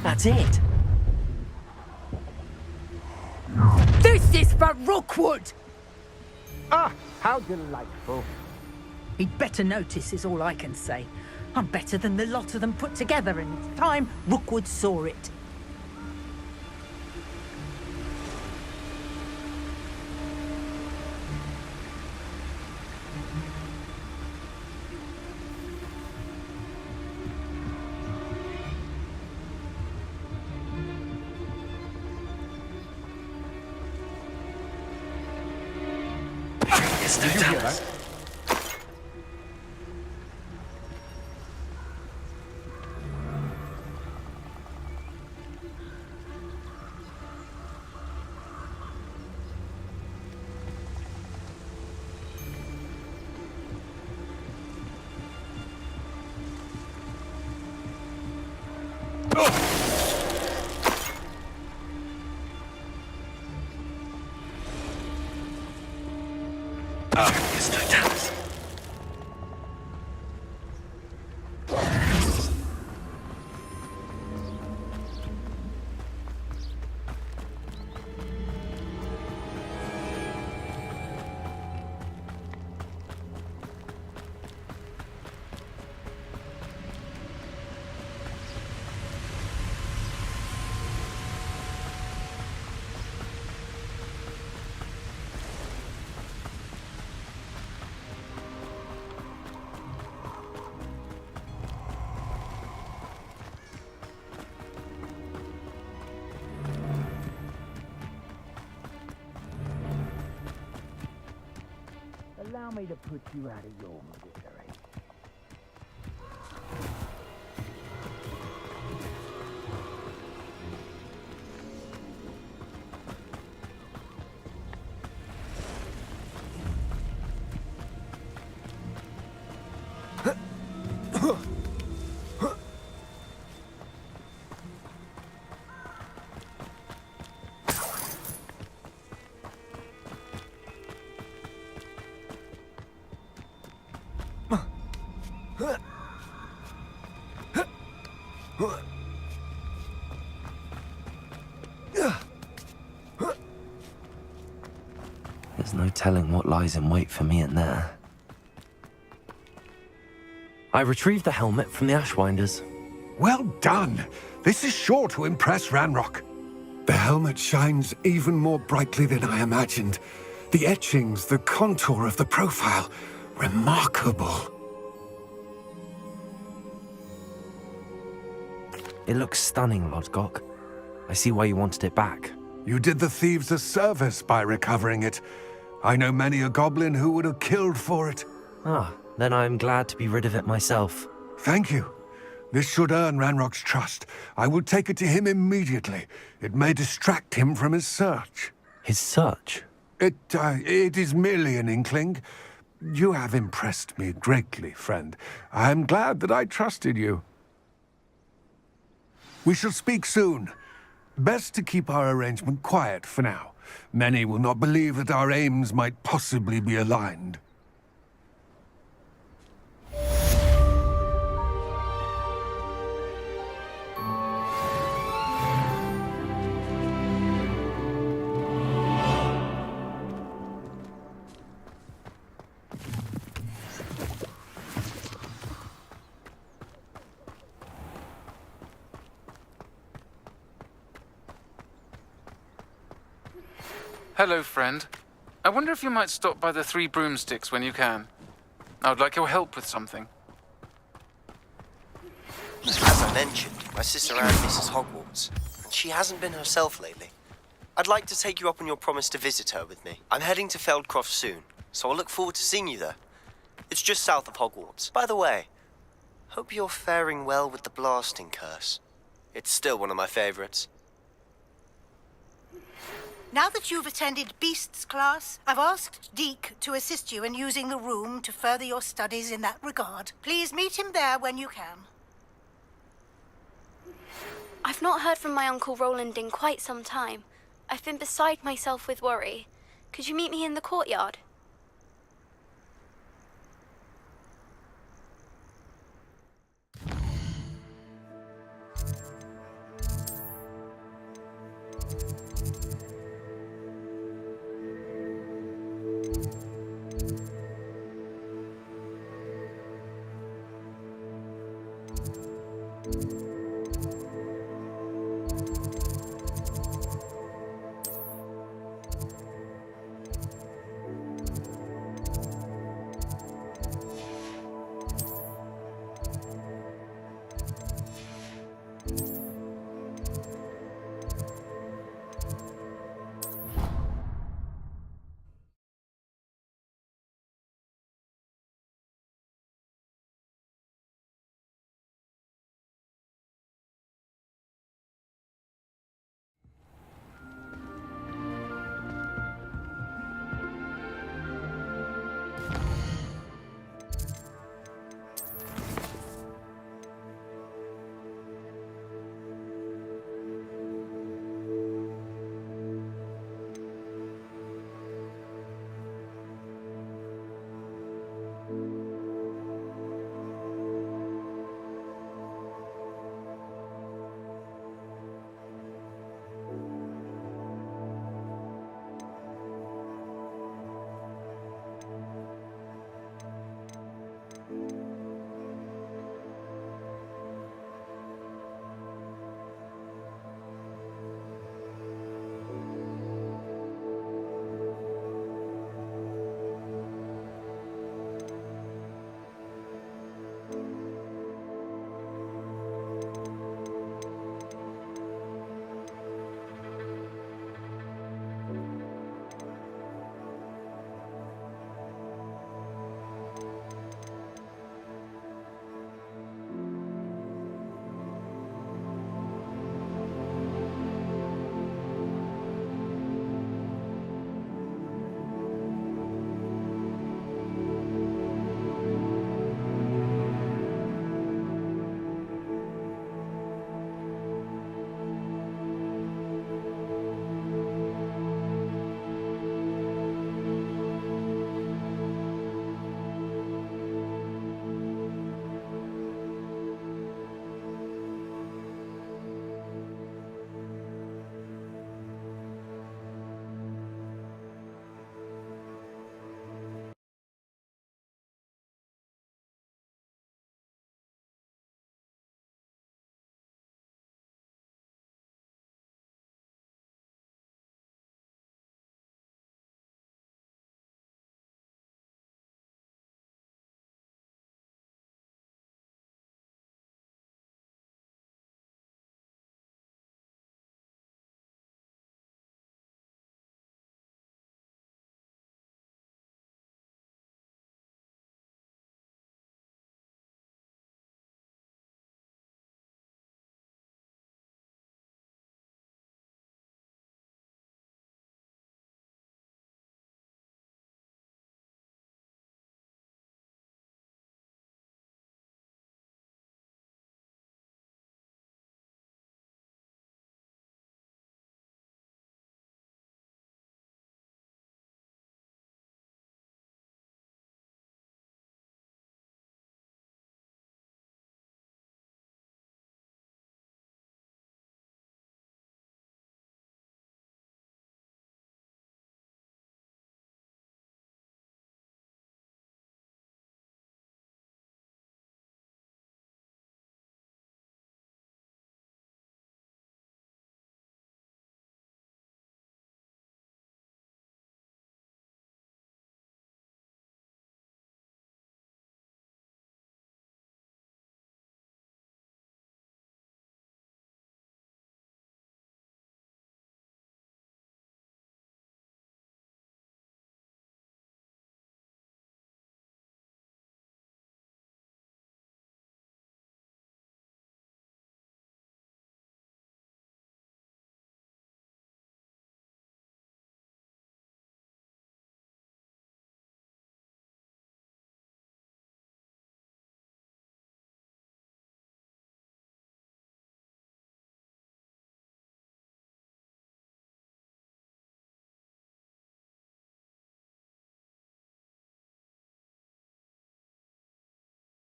That's it. This is for Rookwood! Ah, how delightful. He'd better notice is all I can say. I'm better than the lot of them put together, and it's time Rookwood saw it. Did you hear that? allow me to put you out of your misery. There's no telling what lies in wait for me in there. I retrieved the helmet from the Ashwinders. Well done! This is sure to impress Ranrock. The helmet shines even more brightly than I imagined. The etchings, the contour of the profile, remarkable. It looks stunning, Lodgok. I see why you wanted it back. You did the thieves a service by recovering it. I know many a goblin who would have killed for it. Ah, then I'm glad to be rid of it myself. Thank you. This should earn Ranrock's trust. I will take it to him immediately. It may distract him from his search. His search? It is merely an inkling. You have impressed me greatly, friend. I am glad that I trusted you. We shall speak soon. Best to keep our arrangement quiet for now. Many will not believe that our aims might possibly be aligned. Hello, friend. I wonder if you might stop by the Three Broomsticks when you can. I would like your help with something. As I mentioned, my sister Anne misses Hogwarts, and she hasn't been herself lately. I'd like to take you up on your promise to visit her with me. I'm heading to Feldcroft soon, so I'll look forward to seeing you there. It's just south of Hogwarts. By the way, hope you're faring well with the blasting curse. It's still one of my favorites. Now that you've attended Beasts class, I've asked Deke to assist you in using the room to further your studies in that regard. Please meet him there when you can. I've not heard from my Uncle Roland in quite some time. I've been beside myself with worry. Could you meet me in the courtyard?